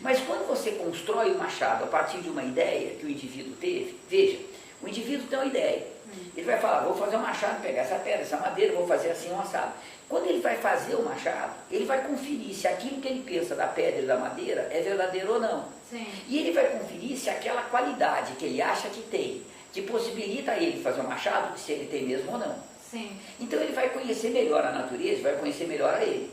Mas quando você constrói o machado a partir de uma ideia que o indivíduo teve, veja, o indivíduo tem uma ideia. Ele vai falar, vou fazer um machado, pegar essa pedra, essa madeira, vou fazer assim um assado. Quando ele vai fazer o machado, ele vai conferir se aquilo que ele pensa da pedra e da madeira é verdadeiro ou não. Sim. E ele vai conferir se aquela qualidade que ele acha que tem, que possibilita ele fazer um machado, se ele tem mesmo ou não. Sim. Então ele vai conhecer melhor a natureza, vai conhecer melhor a ele.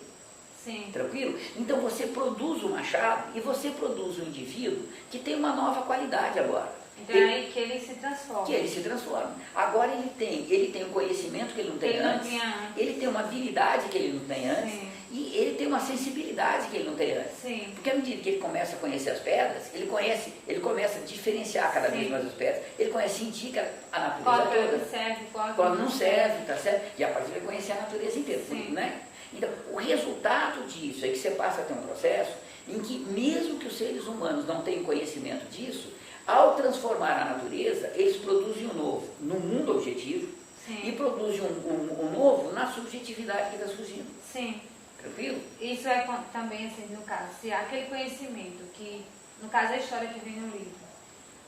Sim. Tranquilo? Então você produz o machado e você produz um indivíduo que tem uma nova qualidade agora. Então é aí que ele se transforma. Que ele se transforma. Agora ele tem um conhecimento que ele não tem antes, ele tem uma habilidade que ele não tem antes, Sim. e ele tem uma sensibilidade que ele não tem antes. Sim. Porque à medida que ele começa a conhecer as pedras, ele começa a diferenciar cada vez mais as pedras, ele começa a sentir que a natureza Qual toda. que serve, qual Quando não serve, tá certo? E a partir de conhecer a natureza inteira, Sim. né? Então, o resultado disso é que você passa a ter um processo em que, mesmo que os seres humanos não tenham conhecimento disso, ao transformar a natureza, eles produzem um novo no mundo objetivo. Sim. E produzem um novo na subjetividade que está surgindo. Sim. Tranquilo? Isso é também, assim, no caso, se há aquele conhecimento que, no caso, é a história que vem no livro,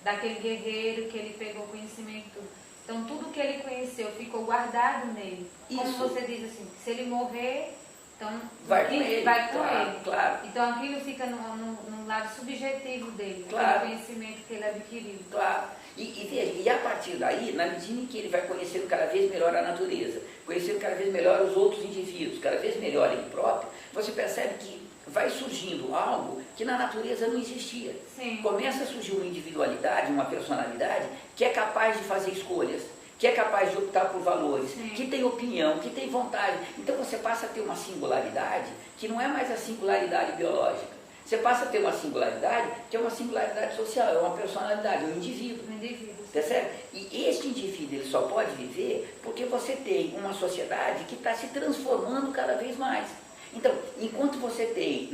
daquele guerreiro que ele pegou conhecimento, então tudo que ele conheceu ficou guardado nele. Como Isso. você diz assim, se ele morrer, então Vai com ele, vai com claro, ele. claro. Então aquilo fica no lado subjetivo dele, Claro. aquele conhecimento que ele adquiriu. Claro. E a partir daí, na medida em que ele vai conhecendo cada vez melhor a natureza, conhecendo cada vez melhor os outros indivíduos, cada vez melhor ele próprio, você percebe que vai surgindo algo que na natureza não existia. Sim. Começa a surgir uma individualidade, uma personalidade que é capaz de fazer escolhas, que é capaz de optar por valores, Sim. que tem opinião, que tem vontade. Então você passa a ter uma singularidade que não é mais a singularidade biológica. Você passa a ter uma singularidade que é uma singularidade social, é uma personalidade, é um indivíduo. Um indivíduo. Tá certo? E este indivíduo ele só pode viver porque você tem uma sociedade que está se transformando cada vez mais. Então, enquanto você tem,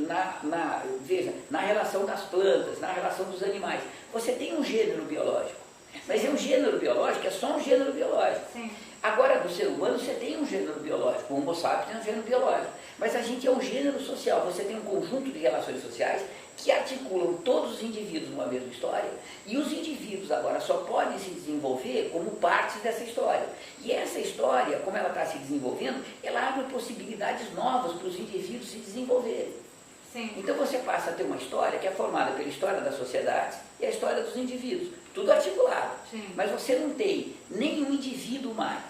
veja, na relação das plantas, na relação dos animais, você tem um gênero biológico. Mas é um gênero biológico, é só um gênero biológico. Sim. Agora, do ser humano, você tem um gênero biológico, o Homo sapiens tem um gênero biológico. Mas a gente é um gênero social, você tem um conjunto de relações sociais que articulam todos os indivíduos numa mesma história, e os indivíduos agora só podem se desenvolver como partes dessa história. E essa história, como ela está se desenvolvendo, ela abre possibilidades novas para os indivíduos se desenvolverem. Sim. Então você passa a ter uma história que é formada pela história da sociedade e a história dos indivíduos, tudo articulado. Sim. Mas você não tem nenhum indivíduo mais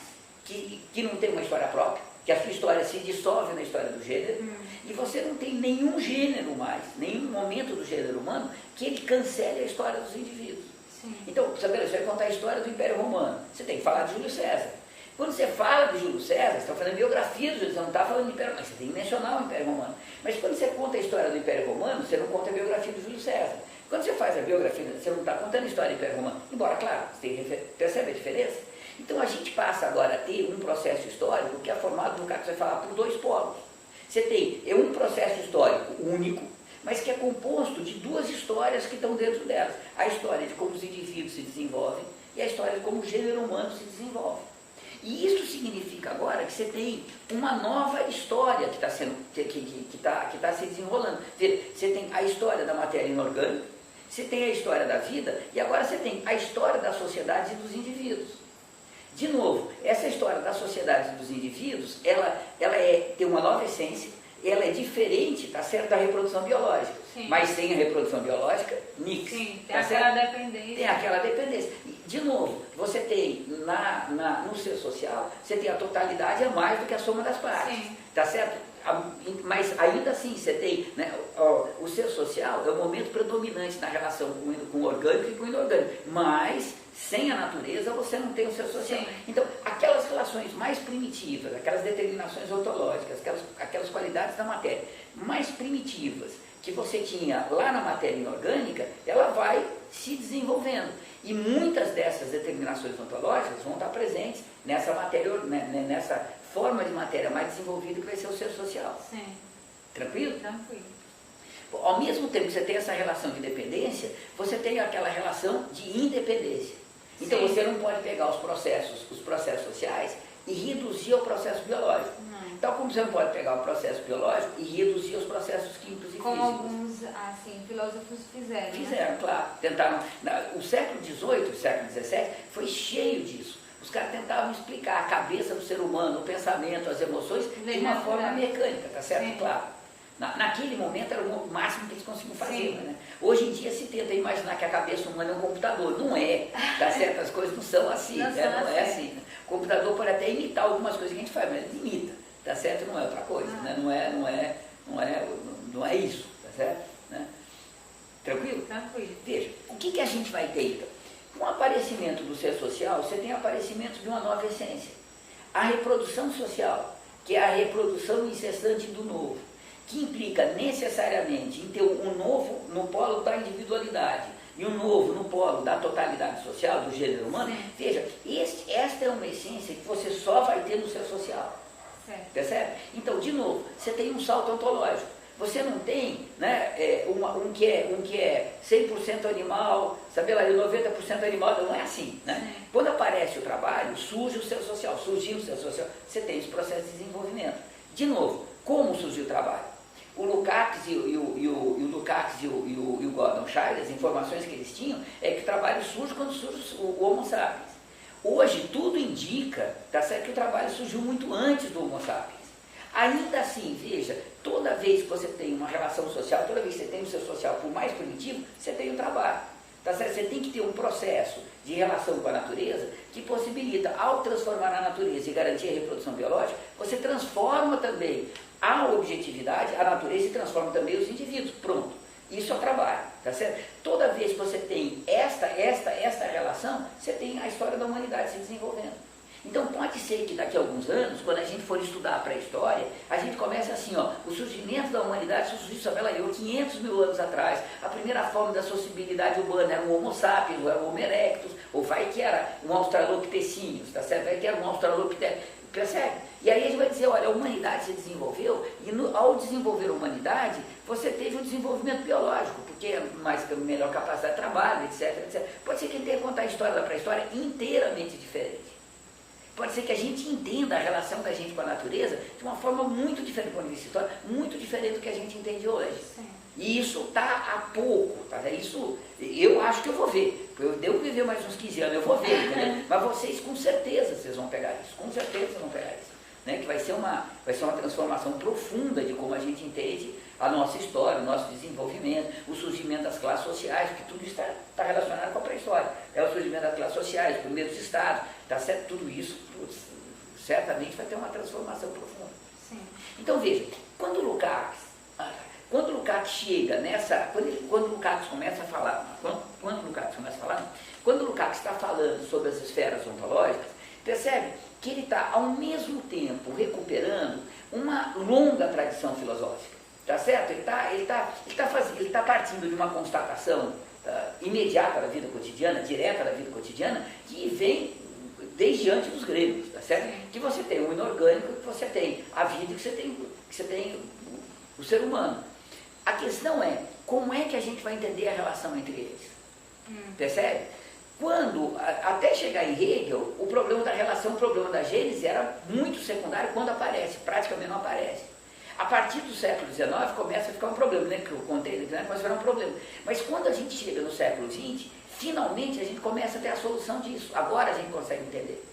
que não tem uma história própria, que a sua história se dissolve na história do gênero, e você não tem nenhum gênero mais, nenhum momento do gênero humano que ele cancele a história dos indivíduos. Sim. Então, você vai contar a história do Império Romano, você tem que falar de Júlio César. Quando você fala de Júlio César, você está fazendo biografia do Júlio César, você não está falando do Império Romano, você tem que mencionar o Império Romano. Mas quando você conta a história do Império Romano, você não conta a biografia do Júlio César. Quando você faz a biografia, você não está contando a história do Império Romano. Embora, claro, você percebe a diferença? Então a gente passa agora a ter um processo histórico que é formado, no caso que você vai falar, por dois polos. Você tem um processo histórico único, mas que é composto de duas histórias que estão dentro delas. A história de como os indivíduos se desenvolvem e a história de como o gênero humano se desenvolve. E isso significa agora que você tem uma nova história que está se desenrolando. Você tem a história da matéria inorgânica, você tem a história da vida e agora você tem a história da sociedade e dos indivíduos. De novo, essa história da sociedade e dos indivíduos, ela tem uma nova essência, ela é diferente, tá certo, da reprodução biológica. Sim. Mas sem a reprodução biológica, mix. Sim, tem tá aquela certo? dependência. Tem aquela dependência. E, de novo, você tem no ser social, você tem a totalidade a mais do que a soma das partes. Sim. Tá certo? Mas ainda assim você tem, né, o ser social é o momento predominante na relação com o orgânico e com o inorgânico, mas sem a natureza você não tem o ser social. Sim. Então, aquelas relações mais primitivas, aquelas determinações ontológicas, aquelas qualidades da matéria mais primitivas que você tinha lá na matéria inorgânica, ela vai se desenvolvendo. E muitas dessas determinações ontológicas vão estar presentes nessa matéria, nessa forma de matéria mais desenvolvida que vai ser o ser social. Sim. Tranquilo? Tranquilo. Ao mesmo tempo que você tem essa relação de dependência, você tem aquela relação de independência. Então Sim. você não pode pegar os processos sociais e reduzir ao processo biológico. Tal como você não pode pegar o processo biológico e reduzir os processos químicos e Como físicos. alguns assim, filósofos fizeram. Fizeram, claro. Tentaram. O século XVIII, o século XVII foi cheio disso. Os caras tentavam explicar a cabeça do ser humano, o pensamento, as emoções, de uma forma mecânica, tá certo? Sim. Claro. Naquele momento era o máximo que eles conseguiam fazer. Sim. Né? Hoje em dia se tenta imaginar que a cabeça humana é um computador. Não é, tá certo? As coisas não são assim, Não né? são Não é assim. assim. Né? O computador pode até imitar algumas coisas que a gente faz, mas ele imita, tá certo? Não é outra coisa, né? Não é isso, tá certo? Né? Tranquilo? Tranquilo. Veja, o que a gente vai ter então? Com o aparecimento do ser social, você tem o aparecimento de uma nova essência. A reprodução social, que é a reprodução incessante do novo, que implica necessariamente em ter um novo no polo da individualidade e um novo no polo da totalidade social, do gênero humano. Sim. Veja, esta é uma essência que você só vai ter no ser social. Certo. Percebe? Então, de novo, você tem um salto ontológico. Você não tem, né, um que é 100% animal, sabe lá, e 90% animal, não é assim. Né? Sim. Quando aparece o trabalho, surge o ser social. Surgiu o ser social, você tem esse processo de desenvolvimento. De novo, como surgiu o trabalho? O Lukács e o Gordon Schiller, as informações que eles tinham, é que o trabalho surge quando surge o Homo sapiens. Hoje, tudo indica, tá certo, que o trabalho surgiu muito antes do Homo sapiens. Ainda assim, veja, toda vez que você tem uma relação social, toda vez que você tem um ser social, por mais primitivo, você tem um trabalho. Tá certo? Você tem que ter um processo de relação com a natureza que possibilita, ao transformar a natureza e garantir a reprodução biológica, você transforma também a objetividade, a natureza e transforma também os indivíduos. Pronto. Isso é o trabalho, tá certo? Toda vez que você tem esta relação, você tem a história da humanidade se desenvolvendo. Então pode ser que daqui a alguns anos, quando a gente for estudar a pré-história, a gente comece assim, ó, o surgimento da humanidade surgiu, sabe lá, 500 mil anos atrás. A primeira forma da sociabilidade urbana era um Homo sapiens, ou era um Homo erectus, ou vai que era um Australopithecines, tá certo? Vai que era um Australopithecus, percebe? E aí a gente vai dizer, olha, a humanidade se desenvolveu, e ao desenvolver a humanidade, você teve um desenvolvimento biológico, porque é melhor capacidade de trabalho, etc, etc. Pode ser que ele tenha que contar a história da pré-história inteiramente diferente. Pode ser que a gente entenda a relação da gente com a natureza de uma forma muito diferente do ponto de vista histórico, muito diferente do que a gente entende hoje. Sim. E isso está há pouco, tá? Isso eu acho que eu vou ver. Eu devo viver mais uns 15 anos, eu vou ver, entendeu? Mas vocês com certeza vocês vão pegar isso, com certeza vocês vão pegar isso. Né? Que vai ser uma transformação profunda de como a gente entende a nossa história, o nosso desenvolvimento, o surgimento das classes sociais, porque tudo isso está relacionado com a pré-história. É o surgimento das classes sociais, os primeiros estados, tá certo? Tudo isso certamente vai ter uma transformação profunda. Sim. Então veja, quando o Lukács chega nessa, quando o Lukács começa a falar, quando o Lukács está falando sobre as esferas ontológicas, percebe que ele está ao mesmo tempo recuperando uma longa tradição filosófica. Tá certo? Ele está partindo de uma constatação imediata da vida cotidiana, direta da vida cotidiana, que vem desde antes dos gregos, tá certo? Sim. Que você tem o inorgânico, que você tem a vida, que você tem o ser humano. A questão é, como é que a gente vai entender a relação entre eles? Percebe? Até chegar em Hegel, o problema da relação, o problema da gênese era muito secundário quando aparece, praticamente não aparece. A partir do século XIX começa a ficar um problema, né? Que eu contei, né? Começa a virar um problema. Mas quando a gente chega no século XX, finalmente a gente começa a ter a solução disso. Agora a gente consegue entender.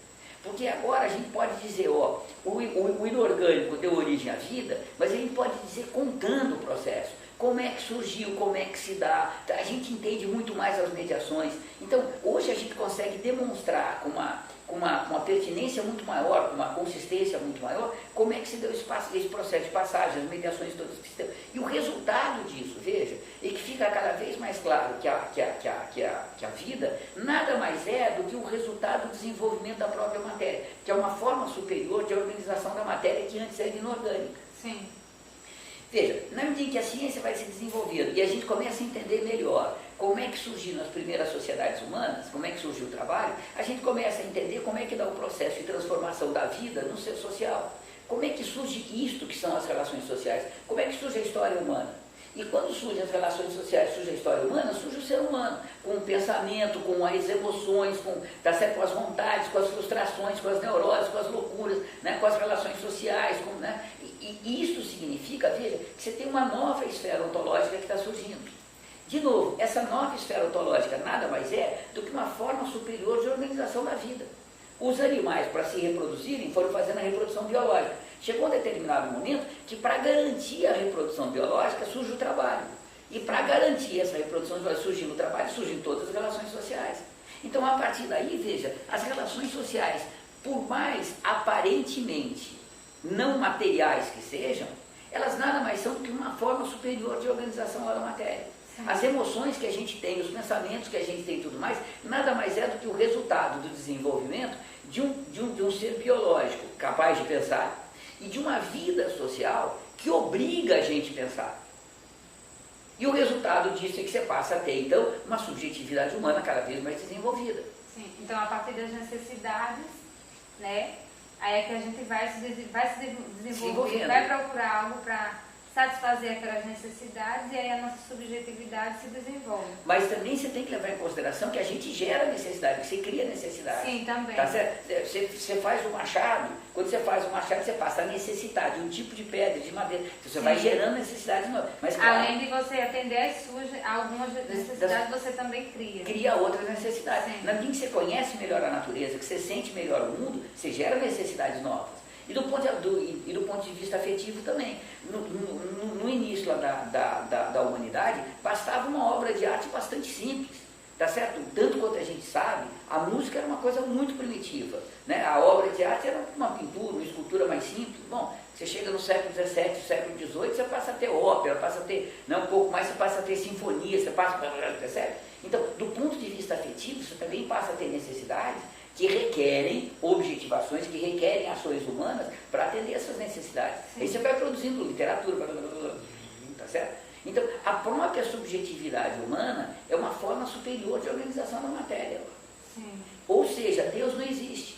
Porque agora a gente pode dizer, ó, o inorgânico deu origem à vida, mas a gente pode dizer contando o processo. Como é que surgiu, como é que se dá, a gente entende muito mais as mediações. Então, hoje a gente consegue demonstrar com com uma pertinência muito maior, com uma consistência muito maior, como é que se deu esse processo de passagem, as mediações todas que se deu. E o resultado disso, veja, é que fica cada vez mais claro que a vida nada mais é do que o resultado do desenvolvimento da própria matéria, que é uma forma superior de organização da matéria que antes era inorgânica. Sim. Veja, na medida em que a ciência vai se desenvolvendo e a gente começa a entender melhor como é que surgiram as primeiras sociedades humanas, como é que surgiu o trabalho, a gente começa a entender como é que dá o processo de transformação da vida no ser social. Como é que surge isto que são as relações sociais? Como é que surge a história humana? E quando surgem as relações sociais, surge a história humana, surge o ser humano, com o pensamento, com as emoções, tá certo? Com as vontades, com as frustrações, com as neuroses, com as loucuras, né? Com as relações sociais, né? E isso significa, veja, que você tem uma nova esfera ontológica que está surgindo. De novo, essa nova esfera ontológica nada mais é do que uma forma superior de organização da vida. Os animais, para se reproduzirem, foram fazendo a reprodução biológica. Chegou um determinado momento que, para garantir a reprodução biológica, surge o trabalho. E para garantir essa reprodução biológica, surgindo o trabalho, surgem todas as relações sociais. Então, a partir daí, veja, as relações sociais, por mais aparentemente não materiais que sejam, elas nada mais são do que uma forma superior de organização lá da matéria. As emoções que a gente tem, os pensamentos que a gente tem e tudo mais, nada mais é do que o resultado do desenvolvimento de um ser biológico capaz de pensar e de uma vida social que obriga a gente a pensar. E o resultado disso é que você passa a ter, então, uma subjetividade humana cada vez mais desenvolvida. Sim, então a partir das necessidades, né, aí é que a gente vai se desenvolver, vai procurar algo para satisfazer aquelas necessidades e aí a nossa subjetividade se desenvolve. Mas também você tem que levar em consideração que a gente gera necessidade, que você cria necessidade. Sim, também. Tá certo? Você faz um machado, quando você faz um machado, você passa a necessidade de um tipo de pedra, de madeira. Você vai gerando necessidade nova. Mas, claro, além de você atender às suas, algumas necessidades, você também cria. Cria outras necessidades. Sim. Na medida que você conhece melhor a natureza, que você sente melhor o mundo, você gera necessidades novas. E do ponto de vista afetivo também. No início lá da humanidade, bastava uma obra de arte bastante simples, tá certo? Tanto quanto a gente sabe, a música era uma coisa muito primitiva, né? A obra de arte era uma pintura, uma escultura mais simples. Bom, você chega no século XVII, século XVIII, você passa a ter ópera, passa a ter, um pouco mais, você passa a ter sinfonia, você passa, tá certo? Então, do ponto de vista afetivo, você também passa a ter necessidades que requerem objetivações, que requerem ações humanas para atender essas necessidades. Sim. Aí você vai produzindo literatura, tá certo? Então, a própria subjetividade humana é uma forma superior de organização da matéria. Sim. Ou seja, Deus não existe.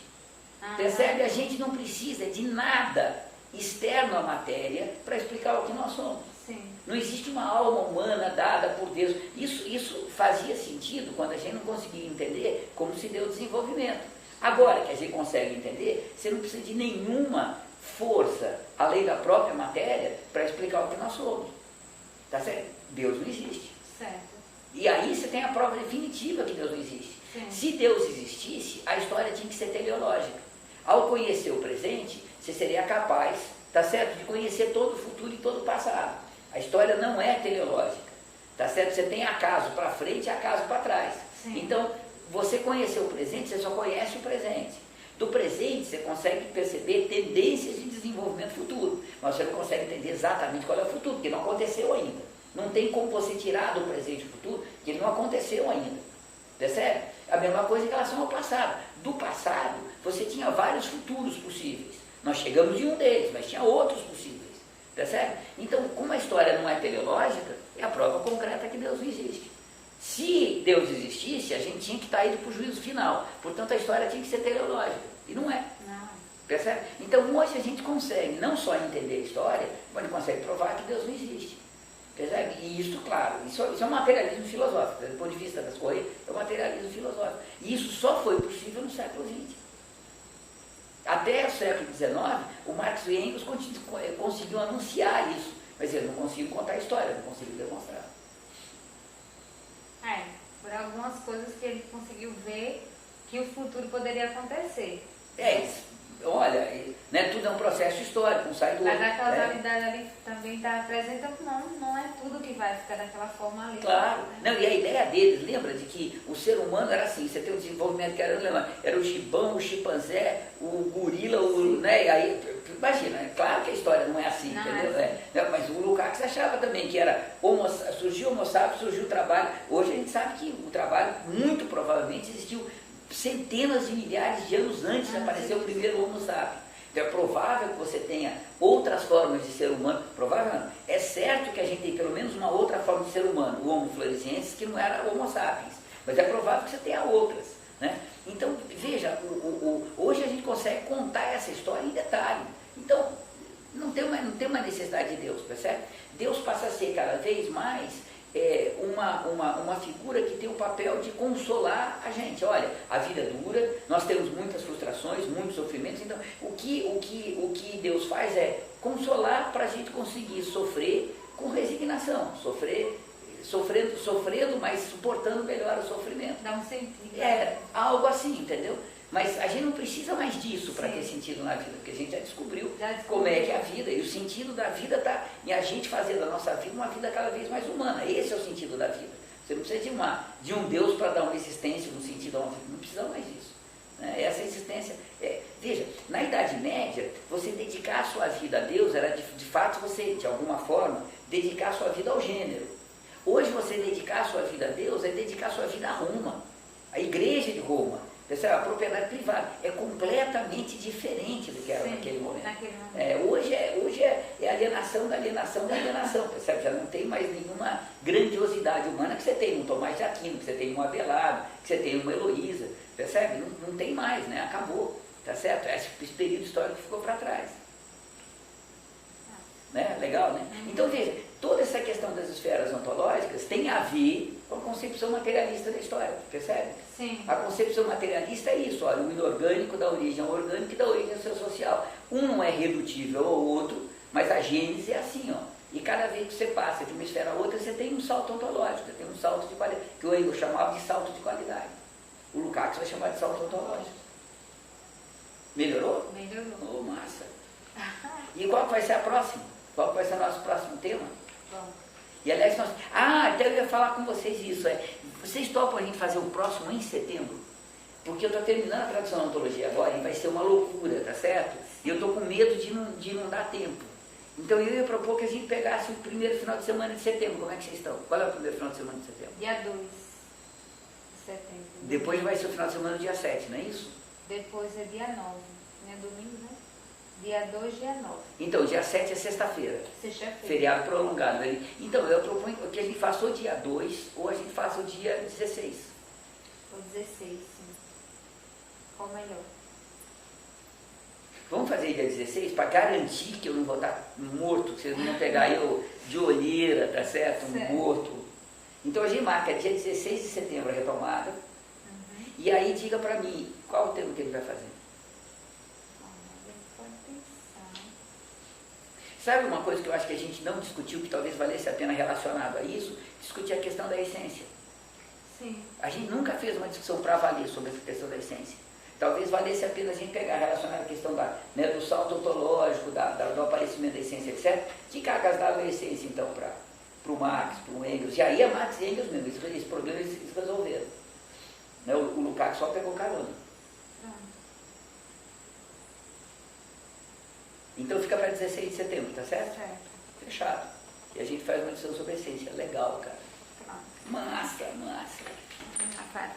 Percebe? A gente não precisa de nada externo à matéria para explicar o que nós somos. Sim. Não existe uma alma humana dada por Deus. Isso fazia sentido quando a gente não conseguia entender como se deu o desenvolvimento. Agora que a gente consegue entender, você não precisa de nenhuma força, além da própria matéria, para explicar o que nós somos. Tá certo? Deus não existe. Certo. E aí você tem a prova definitiva que Deus não existe. Sim. Se Deus existisse, a história tinha que ser teleológica. Ao conhecer o presente, você seria capaz, tá certo, de conhecer todo o futuro e todo o passado. A história não é teleológica, tá certo? Você tem acaso para frente e acaso para trás. Sim. Então, você conhecer o presente, você só conhece o presente. Do presente, você consegue perceber tendências de desenvolvimento futuro, mas você não consegue entender exatamente qual é o futuro, porque não aconteceu ainda. Não tem como você tirar do presente o futuro, porque ele não aconteceu ainda. Percebe? A mesma coisa em relação ao passado. Do passado, você tinha vários futuros possíveis. Nós chegamos em um deles, mas tinha outros possíveis. Percebe? Então, como a história não é teleológica, é a prova concreta que Deus não existe. Se Deus existisse, a gente tinha que estar indo para o juízo final. Portanto, a história tinha que ser teleológica. E não é. Não. Percebe? Então, hoje a gente consegue não só entender a história, mas consegue provar que Deus não existe. Percebe? E isso, claro, isso é um materialismo filosófico. Do ponto de vista das coisas, é um materialismo filosófico. E isso só foi possível no século XX. Até o século XIX, o Marx e Engels conseguiam anunciar isso, mas eles não conseguiam contar a história, não conseguiam demonstrar. Por algumas coisas que ele conseguiu ver que o futuro poderia acontecer. Olha, né, tudo é um processo histórico, não sai do Mas outro. a causalidade ali também está apresenta que não é tudo que vai ficar daquela forma ali. Claro. Né? Não, e a ideia deles, lembra de que o ser humano era assim, você tem um desenvolvimento que era o gibão, o chimpanzé, o gorila, né, e aí, imagina, é claro que a história não é assim, Não entendeu? é assim. Mas o Lukács achava também que era, surgiu o Homo sapiens, surgiu o trabalho. Hoje a gente sabe que o trabalho, muito provavelmente, existiu centenas de milhares de anos antes de aparecer o primeiro Homo sapiens. Então é provável que você tenha outras formas de ser humano, provável não. É certo que a gente tem pelo menos uma outra forma de ser humano, o Homo floresiensis, que não era Homo sapiens, mas é provável que você tenha outras, né? Então, veja, hoje a gente consegue contar essa história em detalhe. Então, não tem uma necessidade de Deus, percebe? Deus passa a ser cada vez mais uma figura que tem o papel de consolar a gente. Olha, a vida é dura, nós temos muitas frustrações, muitos sofrimentos, então o que Deus faz é consolar para a gente conseguir sofrer com resignação, sofrendo, mas suportando melhor o sofrimento. Dá um sentido. Algo assim, entendeu? Mas a gente não precisa mais disso para ter sentido na vida, porque a gente já descobriu como é que é a vida, e o sentido da vida está em a gente fazer da nossa vida uma vida cada vez mais humana. Esse é o sentido da vida. Você não precisa de um Deus para dar uma existência, um sentido a uma vida, não precisa mais disso. Essa existência, veja, na Idade Média, você dedicar a sua vida a Deus era de fato você, de alguma forma, dedicar a sua vida ao gênero. Hoje você dedicar a sua vida a Deus é dedicar a sua vida a Roma, a igreja de Roma. A propriedade privada é completamente diferente do que era naquele momento. Hoje é alienação da alienação da alienação, percebe? Já não tem mais nenhuma grandiosidade humana que você tem um Tomás de Aquino, que você tem um Abelardo, que você tem uma Heloísa, percebe? Não tem mais, né? Acabou, tá certo? Esse período histórico ficou para trás. Né? Legal, né? Então veja, toda essa questão das esferas ontológicas tem a ver com a concepção materialista da história, percebe? Sim. A concepção materialista é isso, olha, o inorgânico dá origem ao orgânico e dá origem ao seu social. Um não é redutível ao outro, mas a gênese é assim, ó. E cada vez que você passa de uma esfera a outra, você tem um salto ontológico, você tem um salto de qualidade, que o Hegel chamava de salto de qualidade. O Lukács vai chamar de salto ontológico. Melhorou? Melhorou. Oh, massa. E qual que vai ser a próxima? Qual que vai ser o nosso próximo tema? Bom. E aliás, então eu ia falar com vocês isso, vocês topam a gente fazer o próximo em setembro? Porque eu estou terminando a tradução da ontologia agora e vai ser uma loucura, tá certo? E eu estou com medo de não dar tempo. Então eu ia propor que a gente pegasse o primeiro final de semana de setembro. Como é que vocês estão? Qual é o primeiro final de semana de setembro? Dia 2 de setembro. Depois vai ser o final de semana do dia 7, não é isso? Depois é dia 9, né? Domingo, né? Dia 2, dia 9. Então, dia 7 é sexta-feira. Sexta-feira. Feriado prolongado. Então, eu proponho que a gente faça o dia 2 ou a gente faça o dia 16. O 16, sim. Qual melhor? Vamos fazer dia 16 para garantir que eu não vou estar morto, que vocês não vão pegar eu de olheira, tá certo? Morto. Então a gente marca dia 16 de setembro a retomada. E aí diga para mim qual o tema que ele vai fazer. Sabe uma coisa que eu acho que a gente não discutiu, que talvez valesse a pena relacionado a isso? Discutir a questão da essência. Sim. A gente nunca fez uma discussão para valer sobre essa questão da essência. Talvez valesse a pena a gente pegar, relacionar a questão do salto ontológico, do aparecimento da essência, etc. Que cargas dava a essência, então, para o Marx, para o Engels. E aí é Marx e Engels mesmo, esse problema eles resolveram. Né? O Lukács só pegou carona. Então fica para 16 de setembro, tá certo? Certo. Fechado. E a gente faz uma discussão sobre a essência. Legal, cara. Pronto. Massa, massa. Para.